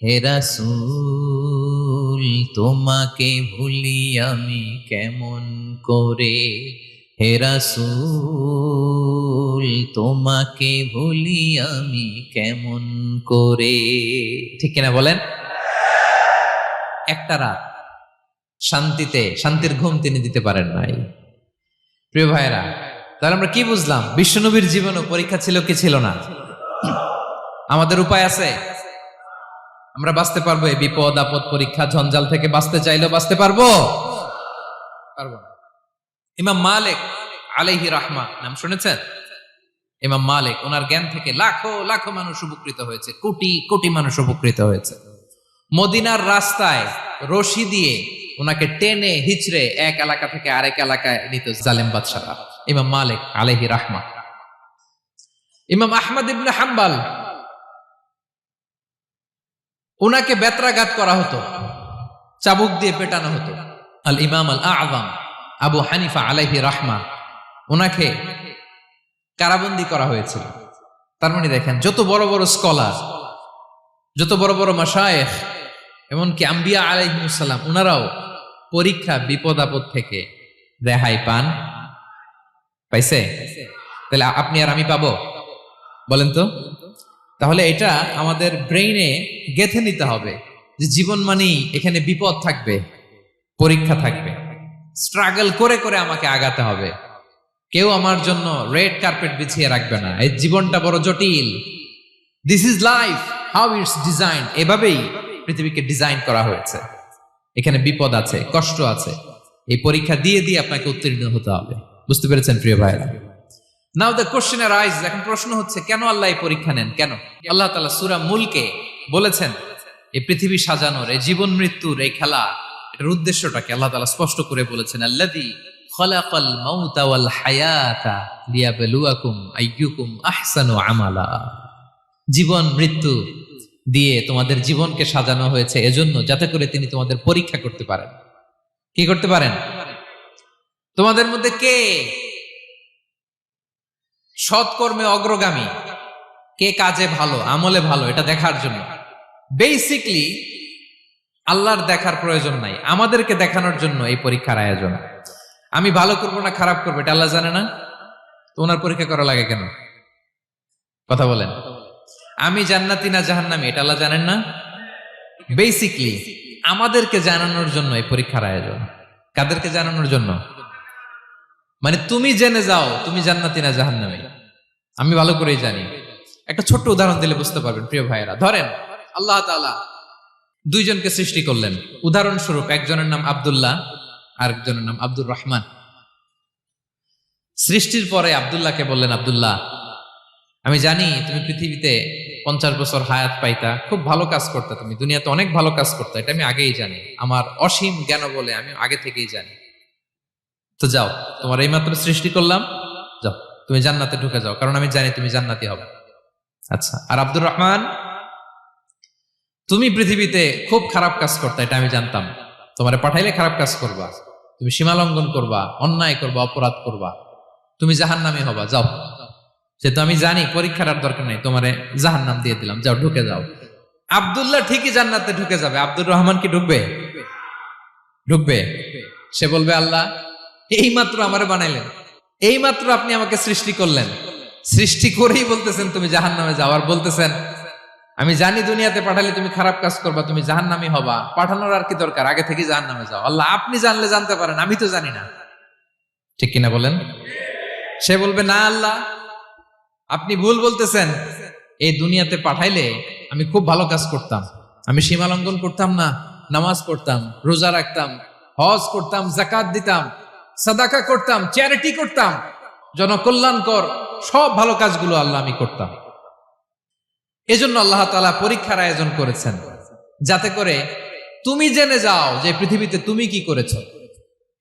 হে রাসূল তোমাকে ভুলি আমি কেমন করে, হে রাসূল তোমাকে ভুলি আমি কেমন করে। ঠিক কিনা বলেন? একটা রাত শান্তিতে, শান্তির ঘুম তিনি দিতে পারেন নাই। প্রিয় ভাইরা, তাহলে আমরা কি বুঝলাম? বিশ্বনবীর জীবনও পরীক্ষা ছিল কি ছিল না? আমাদের উপায় আছে? আমরা বাঁচতে পারবো এই বিপদ আপদ পরীক্ষা ঝঞ্ঝাল থেকে? বাঁচতে চাইলেও বাঁচতে পারবো? পারবো না। ইমাম মালিক আলাইহি রাহমা নাম শুনেছেন? ইমাম মালিক, ওনার জ্ঞান থেকে লাখো লাখো মানুষ উপকৃত হয়েছে, কোটি কোটি মানুষ উপকৃত হয়েছে। মদিনার রাস্তায় রশি দিয়ে ওনাকে টেনে হিচড়ে এক এলাকা থেকে আরেক এলাকায় নিত জালেম বাদশারা। ইমাম মালিক আলাইহি রাহমা। ইমাম আহমদ ইবনে হাম্বল, ওনাকে বেত্রাঘাত করা হতো, চাবুক দিয়ে পেটানো হতো। আল ইমাম আল আযম আবু হানিফা আলাইহি রাহমা, ওনাকে কারাবন্দী করা হয়েছিল। তার মানে দেখেন, যত বড় বড় স্কলার, যত বড় বড় মাশায়েখ, এমনকি আম্বিয়া আলাইহিস সালাম, ওনারাও পরীক্ষা বিপদ আপদ থেকে রেহাই পান। পাইছে? তাহলে আপনি আর আমি পাবো? বলেন তো। তাহলে এটা আমাদের ব্রেইনে গেঁথে নিতে হবে যে জীবন মানেই এখানে বিপদ থাকবে, পরীক্ষা থাকবে, স্ট্রাগল করে করে আমাকে আগাতে হবে। কেউ আমার জন্য রেড কার্পেট বিছিয়ে রাখবে না। এই জীবনটা বড় জটিল। This is life, how it's design. এভাবেই পৃথিবীকে ডিজাইন করা হয়েছে। এখানে বিপদ আছে, কষ্ট আছে। এই পরীক্ষা দিয়ে দিয়ে আপনাকে উত্তীর্ণ হতে হবে। বুঝতে পেরেছেন প্রিয় ভাইরা? নাও দ্য কোশ্চেন আরাইজ, এখন প্রশ্ন হচ্ছে, কেন আল্লাহ এই পরীক্ষা নেন? কেন? আল্লাহ তাআলা সূরা মুলকে বলেছেন এই পৃথিবী সাজানোর, এই জীবন মৃত্যুর এই খেলা, এটার উদ্দেশ্যটাকে আল্লাহ তাআলা স্পষ্ট করে বলেছেন। আল্লাযী খালাকাল মাউতা ওয়াল হায়াতা লিয়াবলুয়াকুম আইয়ুকুম আহসানু আমালা। জীবন মৃত্যু দিয়ে তোমাদের জীবনকে সাজানো হয়েছে এজন্য, যাতে করে তিনি তোমাদের পরীক্ষা করতে পারেন। কি করতে পারেন? তোমাদের মধ্যে কে সৎকর্মে অগ্রগামী, কে কাজে ভালো, আমলে ভালো, এটা দেখার জন্য। বেসিকলি আল্লাহর দেখার প্রয়োজন নাই, আমাদেরকে দেখানোর জন্য এই পরীক্ষার আয়োজন। আমি ভালো করবো না খারাপ করবো এটা আল্লাহ জানে না, তো ওনার পরীক্ষা করা লাগে কেন? কথা বলেন। আমি জান্নাতি না জাহান্নামী এটা আল্লাহ জানেন না? বেসিকলি আমাদেরকে জানানোর জন্য এই পরীক্ষার আয়োজন। কাদেরকে জানানোর জন্য? মানে তুমি জেনে যাও তুমি জান্নাতি না জাহান্নামী, আমি ভালো করেই জানি। একটা ছোট্ট উদাহরণ দিলে বুঝতে পারবেন প্রিয় ভাইয়েরা। ধরেন আল্লাহ তাআলা দুইজনকে সৃষ্টি করলেন। উদাহরণস্বরূপ একজনের নাম আব্দুল্লাহ, আরেকজনের নাম আব্দুর রহমান। সৃষ্টির পরে আব্দুল্লাহকে বললেন, আব্দুল্লাহ আমি জানি তুমি পৃথিবীতে 50 বছর হায়াত পাইতা, খুব ভালো কাজ করতে, তুমি দুনিয়াতে অনেক ভালো কাজ করতে, এটা আমি আগেই জানি, আমার অসীম জ্ঞান বলে আমি আগে থেকেই জানি। তো যাও, তোমার এইমাত্র সৃষ্টি করলাম, যাও তুমি জান্নাতে ঢুকে যাও, কারণ আমি জানি তুমি জান্নাতি হবে। আচ্ছা, আর আব্দুর রহমান তুমি পৃথিবীতে খুব খারাপ কাজ করতে, এটা আমি জানতাম, তোমারে পাঠাইলে খারাপ কাজ করবা, তুমি সীমা লঙ্ঘন করবা, অন্যায় করবা, অপরাধ করবা, তুমি জাহান্নামী হবা, যাও। যেহেতু আমি জানি পরীক্ষার আর দরকার নেই, তোমারে জাহান্নাম দিয়ে দিলাম, যাও ঢুকে যাও। আব্দুল্লাহ ঠিকই জান্নাতে ঢুকে যাবে, আব্দুর রহমান কি ঢুকবে? ঢুকবে। সে বলবে, আল্লাহ এইমাত্র আমারে বানাইলেন, এইমাত্র আপনি আমাকে সৃষ্টি করলেন, সৃষ্টি করেই বলতেছেন তুমি জাহান্নামে যাও, আর বলতেছেন আমি জানি দুনিয়াতে পাঠালে তুমি খারাপ কাজ করবা, তুমি জাহান্নামী হবা, পাঠানোর আর কি দরকার, আগে থেকে জাহান্নামে যাও। আল্লাহ আপনি জানলে জানতে পারেন, আমি তো জানি না। ঠিক কিনা বলেন? সে বলবে, না আল্লাহ আপনি ভুল বলতেছেন, এই দুনিয়াতে পাঠাইলে আমি খুব ভালো কাজ করতাম, আমি সীমা লঙ্ঘন করতাম না, নামাজ পড়তাম, রোজা রাখতাম, হজ করতাম, যাকাত দিতাম, সাদাকা করতাম, চ্যারিটি করতাম, জনকল্যাণকর সব ভালো কাজগুলো আল্লাহ আমি করতাম। এজন্য আল্লাহ তাআলা পরীক্ষার আয়োজন করেছেন, যাতে করে তুমি জেনে যাও যে পৃথিবীতে তুমি কি করেছো।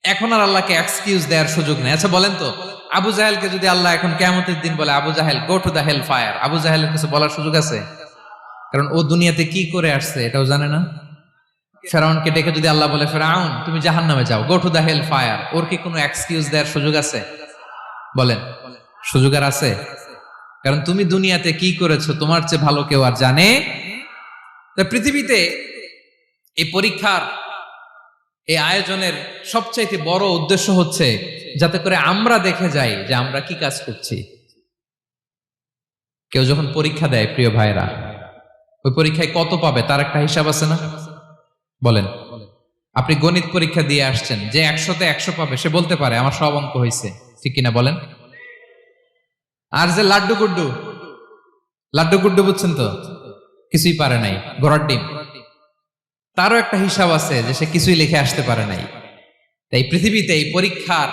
এখন আর আল্লাহকে এক্সকিউজ দেওয়ার সুযোগ নেই। আচ্ছা বলেন তো, আবু জাহেলকে যদি আল্লাহ এখন কিয়ামতের দিন বলে, Abu Jahl go to the hell fire, আবু জাহেলের কিছু বলার সুযোগ আছে? কারণ ও দুনিয়াতে কি করে আসছে এটাও জানে না। ফেরাউনকে ডেকে যদি আল্লাহ বলে, ফেরাউন তুমি জাহান্নামে যাও, go to the hell fire, ওর কি কোনো এক্সকিউজ দেওয়ার সুযোগ আছে? বলেন, সুযোগ আর আছে? কারণ তুমি দুনিয়াতে কি করেছো তোমার চেয়ে ভালো কেউ আর জানে। পৃথিবীতে এই পরীক্ষার এই আয়োজনের সবচাইতে বড় উদ্দেশ্য হচ্ছে যাতে করে আমরা দেখে যাই যে আমরা কি কাজ করছি। কেউ যখন পরীক্ষা দেয় প্রিয় ভাইরা, ওই পরীক্ষায় কত পাবে তার একটা হিসাব আছে না? বলেন, আপনি গণিত পরীক্ষা দিয়ে আসছেন, যে 100-তে 100 পাবে সে বলতে পারে আমার সব অঙ্ক হয়েছে, ঠিক কিনা বলেন? আর যে লাড্ডু গুড্ডু বুঝছেন তো, কিছুই পারে নাই, ঘোড়ার ডিম, তারও একটা হিসাব আছে যে সে কিছুই লিখে আসতে পারে নাই। তাই পৃথিবীতে এই পরীক্ষার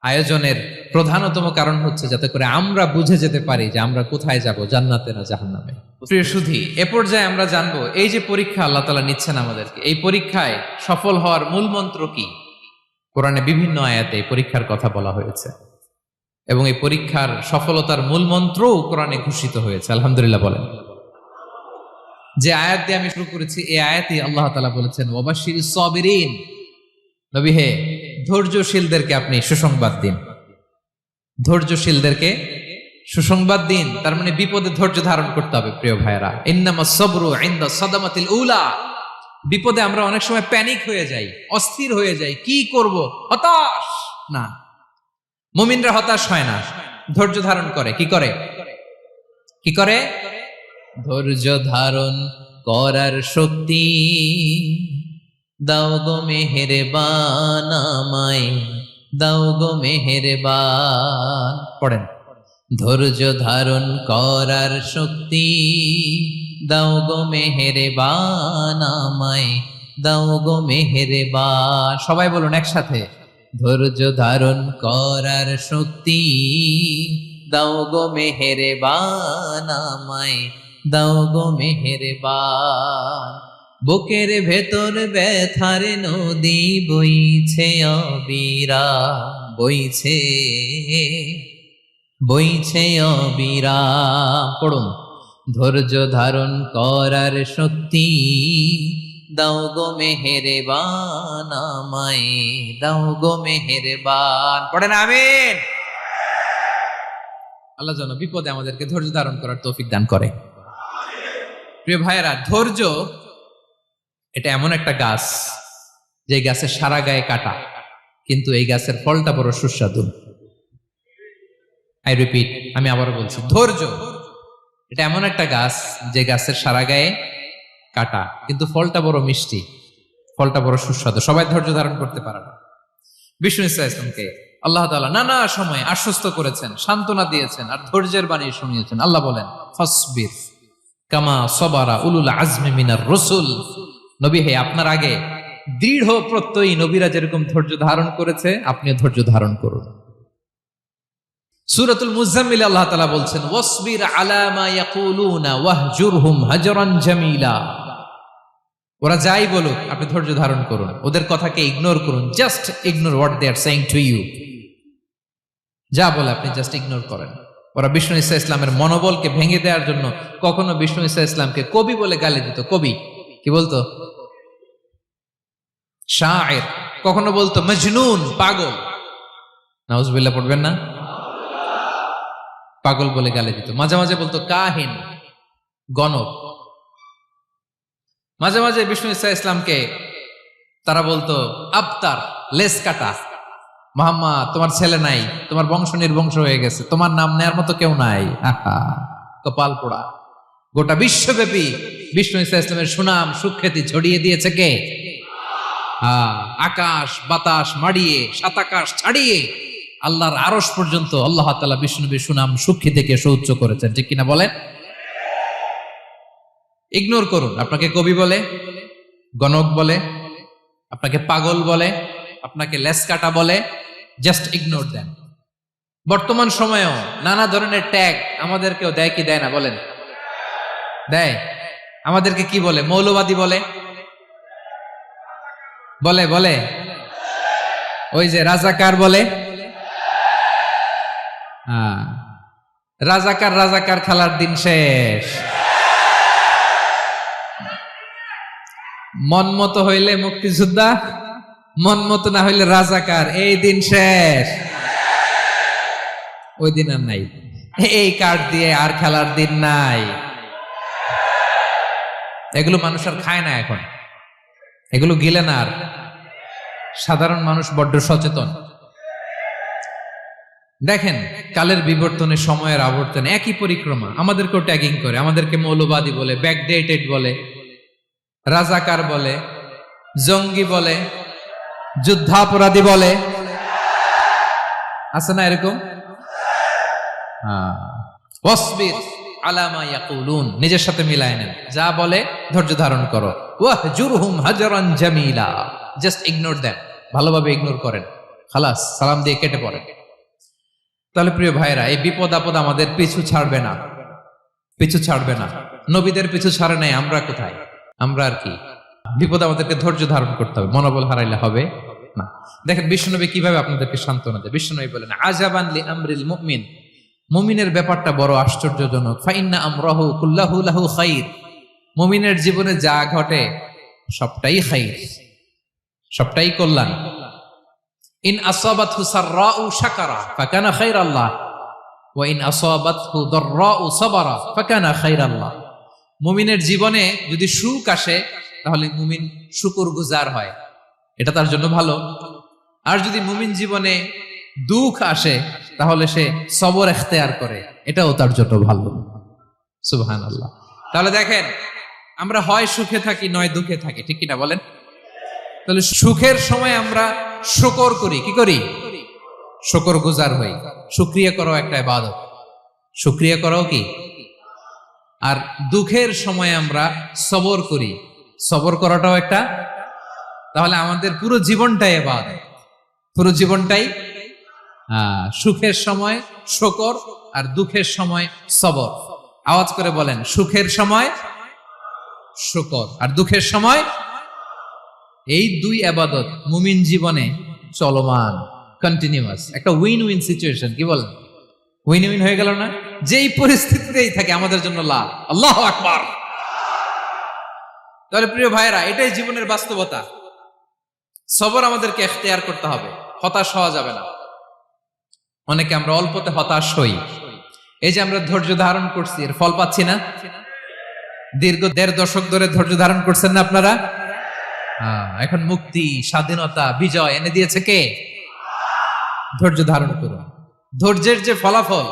আয়োজনের প্রধানতম কারণ হচ্ছে যাতে করে আমরা বুঝে যেতে পারি যে আমরা কোথায় যাব, জান্নাতে না জাহান্নামে। প্রিয় সুধী, এ পর্যায়ে আমরা জানবো এই যে পরীক্ষা আল্লাহ তাআলা নিচ্ছেন আমাদেরকে, এই পরীক্ষায় সফল হওয়ার মূল মন্ত্র কি। কোরআনে বিভিন্ন আয়াতে এই পরীক্ষার কথা বলা হয়েছে এবং এই পরীক্ষার সফলতার মূল মন্ত্রও কোরআনে ঘোষিত হয়েছে। আলহামদুলিল্লাহ বলেন। যে আয়াত দিয়ে আমি শুরু করেছি, এই আয়াতে আল্লাহ তাআলা বলেছেন, ওয়াবাশশিরিস সাবিরিন, নবী হে ধৈর্যশীলদেরকে আপনি সুসংবাদ দিন, ধৈর্যশীলদেরকে সুসংবাদ দিন। তার মানে বিপদে ধৈর্য ধারণ করতে হবে প্রিয় ভাইরা। ইন্নামাস সাবরু ইনদা সাদামাতিল উলা, বিপদে আমরা অনেক সময় প্যানিক হয়ে যাই, অস্থির হয়ে যাই, কি করব, হতাশ না। মুমিনরা হতাশ হয় না, ধৈর্য ধারণ করে। কি করে? কি করে? ধৈর্য ধারণ করার শক্তি দাও গো মেহেরবান আমায়, দাও গো মেহেরবান। পড়েন, ধৈর্য ধারণ করার শক্তি দাও গো মেহেরবান আমায়, দাও গো মেহেরবান। সবাই বলুন একসাথে, ধৈর্য ধারণ করার শক্তি দাও গো মেহেরবান আমায়, দাও গো মেহেরবান। বুকের ভেতর ব্যথার নদী বইছে অবিরাম, বইছে বইছে অবিরাম। পড়ুন, ধৈর্য ধারণ করার শক্তি দাও গো মেহেরবান আমায়, দাও গো মেহেরবান। পড়েন আমিন। আল্লাহ যেন বিপদে আমাদেরকে ধৈর্য ধারণ করার তৌফিক দান করে। প্রিয় ভাইয়েরা, ধৈর্য এটা এমন একটা গাছ যে গাছের সারা গায়ে কাটা, কিন্তু এই গাছের ফলটা বড় সুস্বাদু। আই রিপিট, আমি আবার বলছি, ধৈর্য এটা এমন একটা গাছ যে গাছের সারা গায়ে কাটা, কিন্তু ফলটা বড় মিষ্টি, ফলটা বড় সুস্বাদু। সবাই ধৈর্য ধারণ করতে পারে না। বিষ্ণু ইসলামকে আল্লাহ তাআলা নানা সময় আশ্বস্ত করেছেন, সান্ত্বনা দিয়েছেন, আর ধৈর্যের বাণী শুনিয়েছেন। আল্লাহ বলেন, ফাসবির কামা সাবারা উলুল আজমি মিনার রাসূল। নবী হে, আপনার আগে দৃঢ় প্রত্যয়ী নবীরা যেরকম ধৈর্য ধারণ করেছে, আপনিও ধৈর্য ধারণ করুন। সূরাতুল মুজাম্মিল আল্লাহ তাআলা বলছেন, ওয়াসবির আলা মা ইয়াকুলুনা ওয়াহজুরহুম হাজরান জামিলা। ওরা যাই বলুক, আপনি ধৈর্য ধারণ করুন, ওদের কথাকে ইগনোর করুন। Just ignore what they are saying to you. যা বলে আপনি জাস্ট ইগনোর করেন। ওরা বিষ্ণু ঈসা ইসলামের মনোবলকে ভেঙে দেওয়ার জন্য কখনো বিষ্ণু ঈসা ইসলামকে কবি বলে গালি দিত। কবি কি বলতো? শায়ের। কখনো বলতো মজনুন, পাগল। নাউজুবিল্লাহ পড়বেন না? পাগল বলে গালি দিত। মাঝে মাঝে বলতো কাহিন, গণক। মাঝে মাঝে বিষ্ণু ঈসা ইসলামকে তারা বলতো আবতার, লেস কাটা। মুহাম্মদ, তোমার ছেলে নাই, তোমার বংশ নির্বংশ হয়ে গেছে, তোমার নাম নেয়ার মতো কেউ নাই। আহা, কপাল পোড়া। গোটা বিশ্বব্যাপী বিষ্ণু ঈসা ইসলামের সুনাম সুখ্যাতি ছড়িয়ে দিয়েছে কে? আকাশ বাতাস মাড়িয়ে, সাত আকাশ ছাড়িয়ে আল্লাহর আরশ পর্যন্ত আল্লাহ তাআলা বিষ্ণুনবীর সুনাম সুখ্যাতিকে সুউচ্চ করেছেন। ঠিক কিনা বলেন? ইগনোর করুন। আপনাকে কবি বলে, গণক বলে, আপনাকে পাগল বলে, আপনাকে লেসকাটা বলে, জাস্ট ইগনোর দেন। বর্তমান সময়েও নানা ধরনের ট্যাগ আমাদেরকেও দেয় কি দেয় না বলেন? দেয়। আমাদেরকে কি বলে? মৌলবাদী বলে, বলে বলে ওই যে রাজাকার বলে। রাজাকার রাজাকার খেলার দিন শেষ। মন মতো হইলে মুক্তিযোদ্ধা, মন মতো না হইলে রাজাকার, এই দিন শেষ। ওই দিন আর নাই। এই কার্ড দিয়ে আর খেলার দিন নাই। এগুলো মানুষ আর খায় না এখন, এগুলো গিলে না আর। সাধারণ মানুষ বড্ড সচেতন। দেখেন, কালের বিবর্তনে, সময়ের আবর্তনে একই পরিক্রমা আমাদেরকেও ট্যাগিং করে। আমাদেরকে মৌলবাদী বলে, ব্যাকডেটেড বলে, রাজাকার বলে, জঙ্গি বলে, যুদ্ধাপরাধী বলে। আছে না এরকম? ওয়াসবির আলা মা ইয়াকুলুন, নিজের সাথে মিলায় নেন। যা বলে ধৈর্য ধারণ করো। ওয়াহজুরহুম হাজরান জামিলা, জাস্ট ইগনোর দেন, ভালোভাবে ইগনোর করেন। খালাস, সালাম দিয়ে কেটে পড়েন। তাহলে প্রিয় ভাইরা, এই বিপদ আপদ আমাদের পিছু ছাড়বে না, পিছু ছাড়বে না। নবীদের পিছু ছাড়ে নাই, আমরা কোথায়? আমরা আর কি? বিপদ আমাদেরকে ধৈর্য ধারণ করতে হবে, মনোবল হারাইলে হবে না। দেখেন বিশ্বনবী কিভাবে আপনাদেরকে সান্ত্বনা দেয়। বিশ্বনবী বলেন, আজাবান লি আমরিল মুমিন, মুমিনের ব্যাপারটা বড় আশ্চর্যজনক। ফাইন্না আমরাহু কুল্লাহু লাহু খাইর, মুমিনের জীবনে যা ঘটে সবটাই খাইর, সবটাই কল্যাণ। ইন আসাবাতহু সাররাউ শাকারা ফাকানা খাইরাল্লাহ ওয়া ইন আসাবাতহু দাররাউ সাবারা ফাকানা খাইরাল্লাহ। মুমিনের জীবনে যদি সুখ আসে তাহলে মুমিন শুকরগুজার হয়, এটা তার জন্য ভালো। আর যদি মুমিন জীবনে দুঃখ আসে তাহলে সে সবর ইখতিয়ার করে, এটাও তার জন্য ভালো। সুবহানাল্লাহ। তাহলে দেখেন, আমরা হয় সুখে থাকি নয় দুঃখে থাকি, ঠিক কিনা বলেন? তাহলে সুখের সময় আমরা শুকর করি, কি করি? শুকরগুজার হই। শুকরিয়া করাও একটা ইবাদত, শুকরিয়া করাও কি? আর দুঃখের সময় আমরা সবর করি, সবর করাটাও একটা। তাহলে আমাদের পুরো জীবনটাই ইবাদত, পুরো জীবনটাই। সুখের সময় শুকর আর দুঃখের সময় সবর। আওয়াজ করে বলেন, সুখের সময় শুকর আর দুঃখের সময়। এই দুই ইবাদত মুমিন জীবনে চলমান, কন্টিনিউয়াস, একটা উইন উইন সিচুয়েশন। কি বলেন? উইন উইন হয়ে গেল না? যেই পরিস্থিতিতেই থাকে আমাদের জন্য লাভ। আল্লাহু আকবার। তাহলে প্রিয় ভাইরা, এটাই জীবনের বাস্তবতা। সবর আমাদেরকে ইখতিয়ার করতে হবে, হতাশ হওয়া যাবে না। অনেকে আমরা অল্পতে হতাশ হই, এই যে আমরা ধৈর্য ধারণ করছি, এর ফল পাচ্ছি না? দীর্ঘ 1.5 দশক ধরে ধৈর্য ধারণ করছেন না আপনারা? এখন মুক্তি, স্বাধীনতা, বিজয় এনে দিয়েছে কে? ধৈর্য ধারণ করুন। ধৈর্যের যে ফলাফল,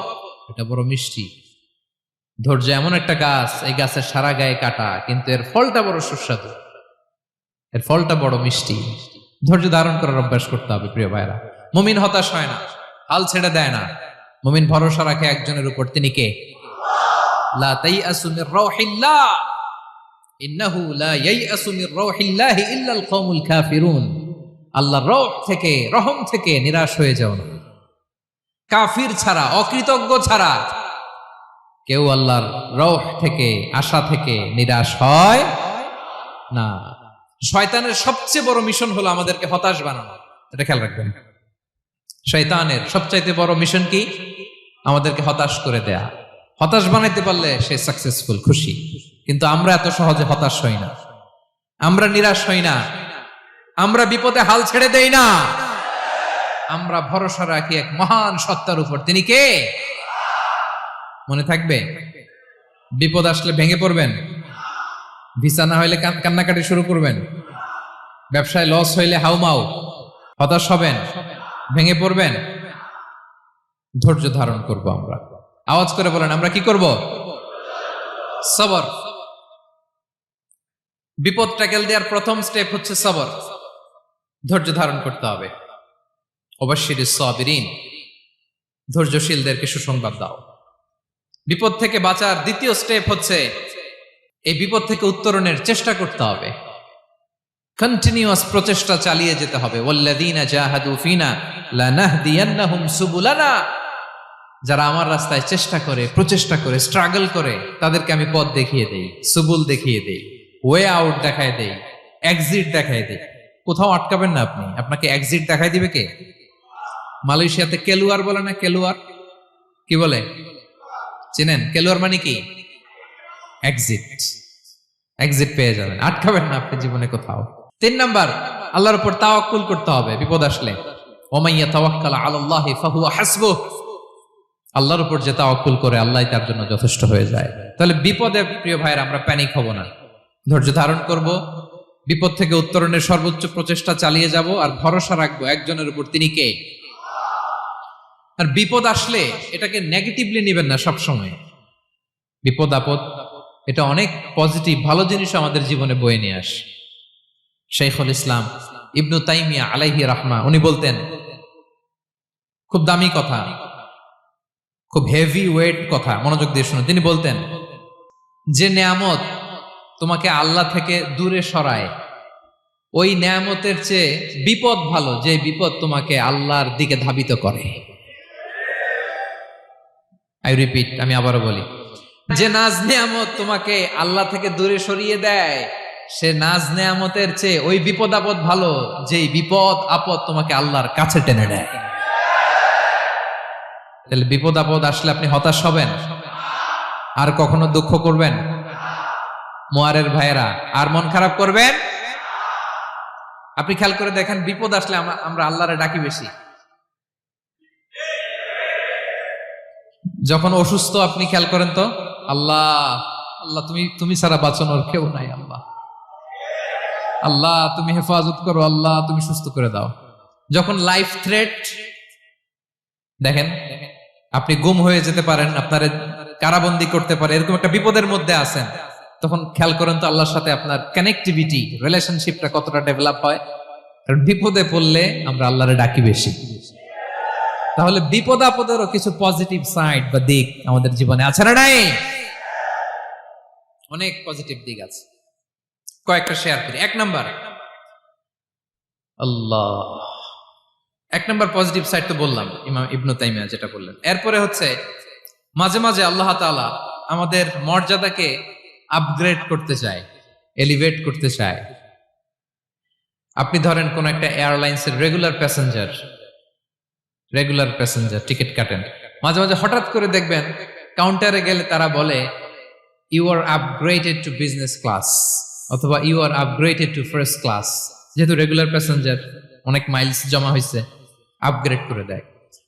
এটা বড় মিষ্টি। ধৈর্য এমন একটা গাছ, এই গাছের সারা গায়ে কাটা, কিন্তু এর ফলটা বড় সুস্বাদু, এর ফলটা বড় মিষ্টি। ধৈর্য ধারণ করার অভ্যাস করতে হবে প্রিয় ভাইরা। মুমিন হতাশ হয় না, হাল ছেড়ে দেয় না। মুমিন ভরসা রাখে একজনের উপর, তিনি কে? লা তাইআসু মির রাউহিল্লাহ ইন্নাহু লা ইয়াইআসু মির রাউহিল্লাহি ইল্লাল কওমুল কাফিরুন। আল্লাহর রহ থেকে, রহম থেকে নিরাশ হয়ে যাও না। কাফির ছাড়া, অকৃতজ্ঞ ছাড়া কেউ আল্লাহর রহ থেকে, আশা থেকে নিরাশ হয় না। শয়তানের সবচেয়ে বড় মিশন হলো আমাদেরকে হতাশ বানানো, এটা খেয়াল রাখবেন। শয়তানের সবচাইতে বড় মিশন কি? আমাদেরকে হতাশ করে দেয়া। হতাশ বানাইতে পারলে সে সাকসেসফুল, খুশি। কিন্তু আমরা এত সহজে হতাশ হই না, আমরা নিরাশ হই না, আমরা বিপদে হাল ছেড়ে দেই না। আমরা ভরসা রাখি এক মহান সত্তার উপর, তিনি কে? মনে থাকবে, বিপদ আসলে ভেঙে পড়বেন, ভিসা না হইলে কান্নাকাটি শুরু করবেন, ব্যবসায় লস হইলে হাউমাউ, হতাশ হবেন, ভেঙে পড়বেন। ধৈর্য ধারণ করব আমরা। আওয়াজ করে বলেন, আমরা কি করব? সবর। বিপদ ট্যাকেল দেওয়ার প্রথম স্টেপ হচ্ছে সবর, ধৈর্য ধারণ করতে হবে। অবশ্যই সাবিরিন, ধৈর্যশীলদেরকে সুসংবাদ দাও। বিপদ থেকে বাঁচার দ্বিতীয় স্টেপ হচ্ছে এই বিপদ থেকে উত্তরণের চেষ্টা করতে হবে। কন্টিনিউয়াস প্রচেষ্টা চালিয়ে যেতে হবে। ওয়াল্লাযীনা জাহাদু ফিনা লানাহদিয়ান্নাহুম সুবুলানা। যারা আমার রাস্তায় চেষ্টা করে, প্রচেষ্টা করে, স্ট্রাগল করে, তাদেরকে আমি পথ দেখিয়ে দেই, সুবুল দেখিয়ে দেই, ওয়ে আউট দেখায় দেই, এক্সিট দেখায় দেই। কোথাও আটকাবেন না আপনি, আপনাকে এক্সিট দেখায় দিবে কে? মালয়েশিয়াতে কেলুয়ার বলে না? কেলুয়ার কি বলে চেনেন? কেলুয়ার মানে কি? এক্সিট। এক্সিট পেয়ে যাবেন, আটকাবেন না আপনি জীবনে কোথাও। 3 নাম্বার, আল্লাহর উপর তাওয়াক্কুল করতে হবে বিপদ আসলে। ওমাইয়া তাওয়াক্কাল আলাল্লাহি ফাহুয়া হাসবুহ। আল্লাহর উপর যে তাওয়াক্কুল করে, আল্লাহই তার জন্য যথেষ্ট হয়ে যায়। তাহলে বিপদে প্রিয় ভাইরা আমরা প্যানিক হব না, ধৈর্য ধারণ করব, বিপদ থেকে উত্তরণের সর্বোচ্চ প্রচেষ্টা চালিয়ে যাব, আর ভরসা রাখবো একজনের উপর, তিনি কে? আর বিপদ আসলে এটাকে নেগেটিভলি নেবেন না সব সময়। বিপদ আপদ এটা অনেক পজিটিভ, ভালো জিনিস আমাদের জীবনে বয়ে নিয়ে আসে। শাইখুল ইসলাম ইবনু তাইমিয়া আলাইহি রাহমা, উনি বলতেন, খুব দামি কথা, খুব হেভি ওয়েট কথা, মনোযোগ দিয়ে শুনুন। তিনি বলতেন, যে নেয়ামত তোমাকে আল্লাহ থেকে দূরে সরায়, ওই নেয়ামতের চেয়ে বিপদ ভালো, যে বিপদ তোমাকে আল্লাহর দিকে ধাবিত করে। আই রিপিট, আমি আবারও বলি, যে নাজ নেয়ামত তোমাকে আল্লাহ থেকে দূরে সরিয়ে দেয়, সে নাজ নেয়ামতের চেয়ে ওই বিপদ আপদ ভালো, যেই বিপদ আপদ তোমাকে আল্লাহর কাছে টেনে নেয়। তাহলে বিপদ আপদ আসলে আপনি হতাশ হবেন? আর কখনো দুঃখ করবেন? মোয়ারের ভাইয়েরা, আর মন খারাপ করবেন? আপনি খেয়াল করে দেখেন, বিপদ আসলে আমরা আল্লাহরে ডাকি বেশি। যখন অসুস্থ আপনি খেয়াল করেন তো, আল্লাহ আল্লাহ তুমি ছাড়া বাঁচানোর কেউ নাই, আল্লাহ আল্লাহ তুমি হেফাজত করো, আল্লাহ তুমি সুস্থ করে দাও। যখন লাইফ থ্রেট, দেখেন আপনি গুম হয়ে যেতে পারেন, আপনার কারাবন্দী করতে পারে, এরকম একটা বিপদের মধ্যে আছেন, তখন খেয়াল করেন তো আল্লাহর সাথে আপনার কানেক্টিভিটি, রিলেশনশিপটা কতটা ডেভেলপ হয়। কারণ বিপদে পড়লে আমরা আল্লাহরে ডাকি বেশি। তাহলে বিপদ আপদেরও কিছু পজিটিভ সাইড বা দিক আমাদের জীবনে আছে না নাই? অনেক পজিটিভ দিক আছে, কয়েকটা শেয়ার করি। 1 নাম্বার, আল্লাহ, 1 নাম্বার পজিটিভ সাইড তো বললাম, ইমাম ইবনু তাইমিয়া যেটা বললেন। এরপরে হচ্ছে মাঝে মাঝে আল্লাহ তাআলা আমাদের মর্যাদাকে আপগ্রেড করতে চায়, এলিভেট করতে চায়। আপনি ধরেন কোন একটা এয়ারলাইন্সের রেগুলার প্যাসেঞ্জার টিকিট কাটেন, মাঝে মাঝে হঠাৎ করে দেখবেন কাউন্টারে গেলে তারা বলে, you are upgraded to business class, অথবা you are upgraded to first class. যেহেতু রেগুলার প্যাসেঞ্জার, অনেক মাইলস জমা হয়েছে, আপগ্রেড করে দেয়।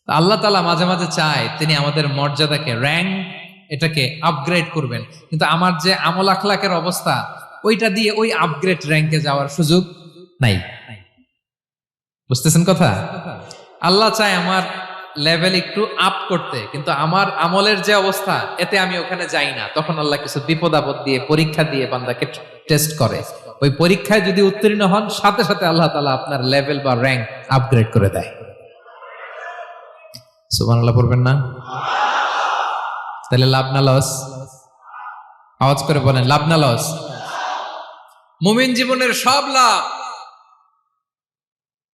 আল্লাহ তাআলা মাঝে মাঝে চায় তিনি আমাদের মর্যাদাকে, র্যাঙ্ক এটাকে আপগ্রেড করবেন, কিন্তু আমার যে আমল আখলাকের অবস্থা ওইটা দিয়ে ওই আপগ্রেড র্যাঙ্কে যাওয়ার সুযোগ নাই। বুঝতেছেন কথা? আল্লাহ চায় আমার লেভেল একটু আপ করতে, কিন্তু আমার আমলের যে অবস্থা এতে আমি ওখানে যাই না। তখন আল্লাহ কিছু বিপদ আপদ দিয়ে, পরীক্ষা দিয়ে বান্দাকে টেস্ট করে। ওই পরীক্ষায় যদি উত্তীর্ণ হন, সাথে সাথে আল্লাহ তাআলা আপনার লেভেল বা র্যাঙ্ক আপগ্রেড করে দেয়। সুবহানাল্লাহ পড়বেন না? তাহলে লাভ না লস? আওয়াজ করে বলেন, লাভ না লস? মুমিন জীবনের সব লাভ।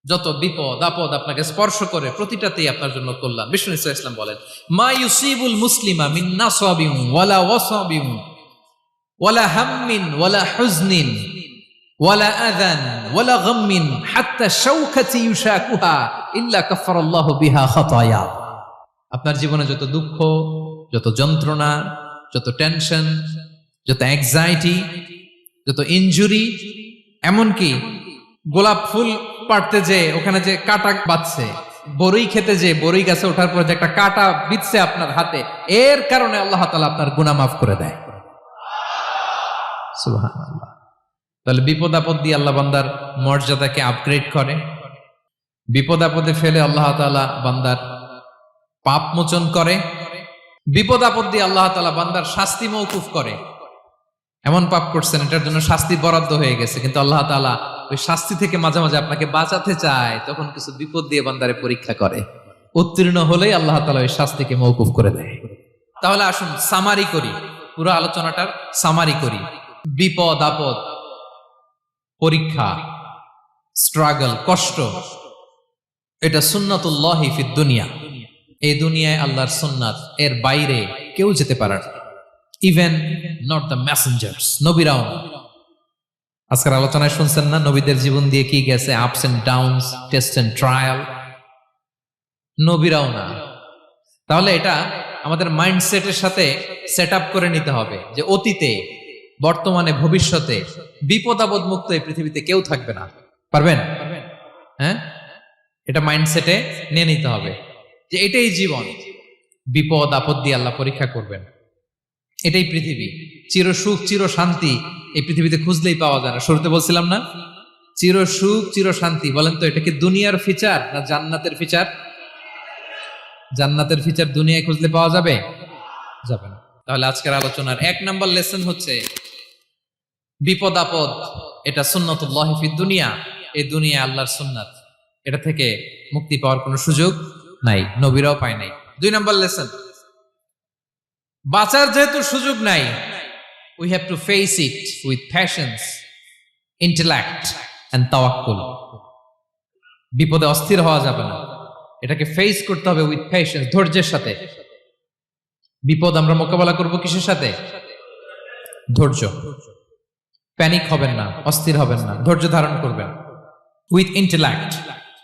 যত বিপদ আপদ আপনাকে স্পর্শ করে প্রতিটাতেই আপনার জন্য কল্যাণ। বিষ্ণু ইসলাম বলেন, মা ইউসিবুল মুসলিমা মিন নাসাবিন ওয়ালা ওয়াসাবিন ওয়ালা হাম্মিন ওয়ালা হুজনিন ওয়ালা আযান ওয়ালা গাম্মিন হাত্তা শাওকাতি ইউশাকুহা ইল্লা কাফারাল্লাহু বিহা খাতায়া। আপনার জীবনে যত দুঃখ, যত যন্ত্রণা, যত টেনশন, যত অ্যাংজাইটি, যত ইনজুরি, এমনকি গোলাপ ফুল পাড়তে যে ওখানে যে কাটা বাঁধছে, বরই খেতে যে বরই গাছে ওঠার পর যে একটা কাটা বিঁধছে আপনার হাতে, এর কারণে আল্লাহ তাআলা আপনার গুনাহ মাফ করে দেয়। সুবহানাল্লাহ। তাহলে বিপদ আপদ দিয়ে আল্লাহ বান্দার মর্যাদাকে আপগ্রেড করে। বিপদ আপদে ফেলে আল্লাহ তাআলা বান্দার পাপ মোচন করে। বিপদ আপদ দিয়ে আল্লাহ তাআলা বান্দার শাস্তি মওকুফ করে। এমন পাপ করছেন এটার জন্য শাস্তি বরাদ্দ হয়ে গেছে, কিন্তু আল্লাহ তাআলা ওই শাস্তি থেকে মাঝে মাঝে আপনাকে বাঁচাতে চায়, তখন কিছু বিপদ দিয়ে বান্দারে পরীক্ষা করে। উত্তীর্ণ হলেই আল্লাহ তাআলা ওই শাস্তিকে মওকুফ করে দেয়। তাহলে আসুন সামারি করি, পুরো আলোচনাটার সামারি করি। বিপদ আপদ, পরীক্ষা, স্ট্রাগল, কষ্ট, এটা সুন্নাতুল্লাহি ফিদ দুনিয়া। এই দুনিয়ায় আল্লাহর সুন্নাত, এর বাইরে কেউ যেতে পারে না। ইভেন নট দ্য মেসেঞ্জার্স, নবীরাও না। আজকের আলোচনায় শুনছেন না নবীদের জীবন দিয়ে কি গেছে, ups and downs, test and trial. নবীরাও না। তাহলে এটা আমাদের মাইন্ডসেটের সাথে সেট আপ করে নিতে হবে যে অতীতে, বর্তমানে, ভবিষ্যতে বিপদ আপদ মুক্ত এই পৃথিবীতে কেউ থাকবে না। পারবেন? হ্যাঁ, এটা মাইন্ডসেটে নিয়ে নিতে হবে যে এটাই জীবন। বিপদ আপদ দিয়ে আল্লাহ পরীক্ষা করবেন। এটাই পৃথিবী। চির সুখ, চির শান্তি এই পৃথিবীতে খুঁজলেই পাওয়া যায় না। শুরুতে বলছিলাম না, চির সুখ, চির শান্তি। বলেন তো এটা কি দুনিয়ার ফিচার না জান্নাতের ফিচার? জান্নাতের ফিচার দুনিয়ায় খুঁজলে পাওয়া যাবে? যাবে না। তাহলে আজকের আলোচনার 1 নাম্বার লেসন হচ্ছে বিপদ আপদ এটা সুন্নাতুল্লাহি ফিদ দুনিয়া। এই দুনিয়া আল্লাহর সুন্নাত, এটা থেকে মুক্তি পাওয়ার কোনো সুযোগ নাই, নবীরাও পায় নাই। 2 নাম্বার লেসন, বাঁচার যেহেতু সুযোগ নাই, we have to face it with patience, intellect and tawakkul. বিপদে অস্থির হওয়া যাবে না, এটাকে ফেস করতে হবে উইথ পেশেন্স, ধৈর্যের সাথে। বিপদ আমরা মোকাবেলা করব কিসের সাথে? ধৈর্য। প্যানিক হবেন না, অস্থির হবেন না, ধৈর্য ধারণ করবেন। উইথ ইন্টেলেক্ট,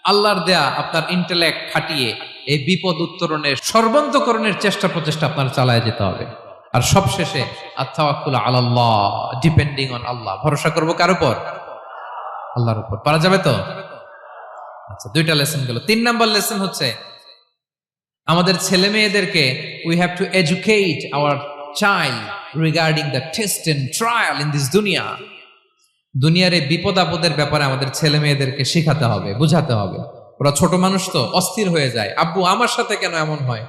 আল্লাহর দেয়া আপনার ইন্টেলেক্ট খাটিয়ে এই বিপদ উত্তরণের সর্বান্তকরণের চেষ্টা প্রচেষ্টা আপনার চালায় যেতে হবে। আর সবশেষে আত-তাওয়াক্কুল আলাল্লাহ, ডিপেন্ডিং অন আল্লাহ, ভরসা করব কার উপর? আল্লাহর উপর। পারা যাবে তো? আচ্ছা, 2টা লেসন গেল। 3 নাম্বার লেসন হচ্ছে আমাদের ছেলে মেয়েদেরকে we have to educate our child regarding the test and trial in this দুনিয়া। দুনিয়ার এই বিপদ আপদের ব্যাপারে আমাদের ছেলে মেয়েদেরকে শেখাতে হবে, বুঝাতে হবে। ওরা ছোট মানুষ তো অস্থির হয়ে যায়, আব্বু আমার সাথে কেন এমন হয়,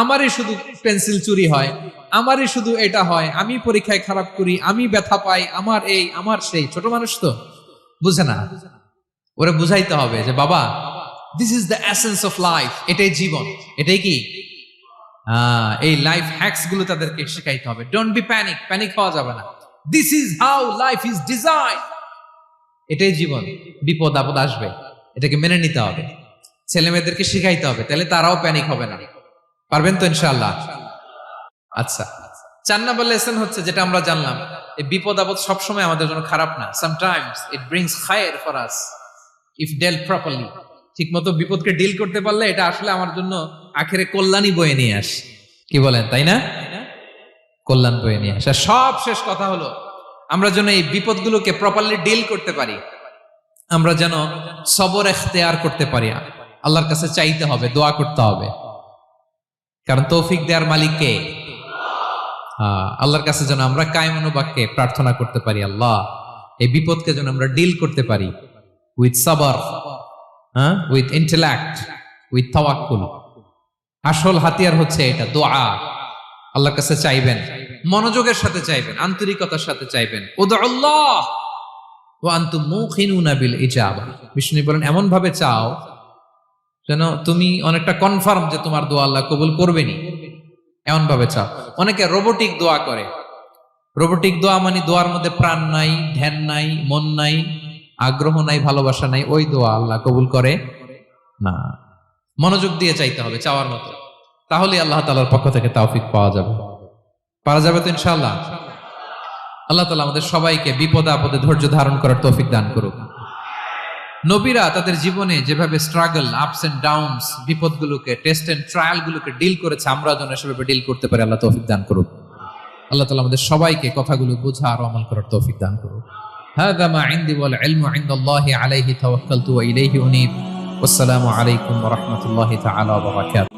আমারই শুধু পেন্সিল চুরি হয়, আমারই শুধু এটা হয়, আমি পরীক্ষায় খারাপ করি, আমি ব্যথা পাই, আমার এই আমার সেই। ছোট মানুষ তো বুঝে না। ওরা বুঝাইতে হবে যে বাবা, this is the essence of life, এটাই জীবন। এটাই কি এই লাইফ হ্যাকস গুলো তাদেরকে শেখাইতে হবে। ডোন্ট বি প্যানিক, প্যানিক হওয়া যাবে না। This is how life is design, এটাই জীবন। বিপদ আপদ আসবে, এটাকে মেনে নিতে হবে, ছেলে মেয়েদেরকে শিখাইতে হবে, তাহলে তারাও প্যানিক হবে না। পারবেন তো ইনশাআল্লাহ? আচ্ছা, 4 নাম্বার লেসন হচ্ছে যেটা আমরা জানলাম, এই বিপদ আপদ সবসময় আমাদের জন্য খারাপ না। সামটাইমস ইট ব্রিংস খায়ের for us if dealt properly. ঠিক মতো বিপদকে ডিল করতে পারলে এটা আসলে আমার জন্য আখেরে কল্যাণই বয়ে নিয়ে আসে। কি বলেন, তাই না? কল্যাণ বয়ে নিয়ে আসে। সব শেষ কথা হলো আমরা যেন এই বিপদগুলোকে প্রপারলি ডিল করতে পারি, আমরা যেন সবর এখতিয়ার করতে পারি। আল্লাহর কাছে চাইতে হবে, দোয়া করতে হবে। কারণ তৌফিক দেওয়ার মালিক কে? আল্লাহর কাছে যেন আমরা কায়মনোবাক্যে প্রার্থনা করতে পারি, আল্লাহ এই বিপদকে যেন আমরা ডিল করতে পারি উইথ সাবার, উইথ ইন্টেলেক্ট, উইথ তাওয়াক্কুল। আসল হাতিয়ার হচ্ছে এটা, দোয়া। আল্লাহর কাছে চাইবেন, মনোযোগের সাথে চাইবেন, আন্তরিকতার সাথে চাইবেন। উদউল্লাহ ওয়া আনতুম মুকিনুনা বিল ইজাবা। বিষ্ণু বলেন এমন ভাবে চাও যেন তুমি অনেকটা কনফার্ম যে তোমার দোয়া আল্লাহ কবুল করবেনই, এমন ভাবে চাও। অনেকে রোবোটিক দোয়া করে। রোবোটিক দোয়া মানে দোয়ার মধ্যে প্রাণ নাই, ধ্যান নাই, মন নাই, আগ্রহ নাই, ভালোবাসা নাই। ওই দোয়া আল্লাহ কবুল করে না। মনোযোগ দিয়ে চাইতে হবে চাওয়ার মতো, তাহলে আল্লাহ তাআলার পক্ষ থেকে তৌফিক পাওয়া যাবে। পারা যাবে তো ইনশাআল্লাহ। আল্লাহ তাআলা আমাদের সবাইকে বিপদে আপদে ধৈর্য ধারণ করার তৌফিক দান করুক। নবীরা তাদের জীবনে যেভাবে স্ট্রাগল, আপস এন্ড ডাউনস, বিপদগুলোকে, টেস্ট এন্ড ট্রায়াল গুলোকে ডিল করেছে, আমরা যেন সেভাবে ডিল করতে পারি। আল্লাহ তৌফিক দান করুক। আল্লাহ তাআলা আমাদের সবাইকে কথাগুলো বোঝা আর আমল করার তৌফিক দান করুক। হাযা মা ইনদি ওয়াল ইলমু ইনদাল্লাহি আলাইহি তাওয়াক্কালতু ওয়া ইলাইহি উনীব। ওয়াসসালামু আলাইকুম ওয়া রাহমাতুল্লাহি তাআলা ওয়া বারাকাতুহু।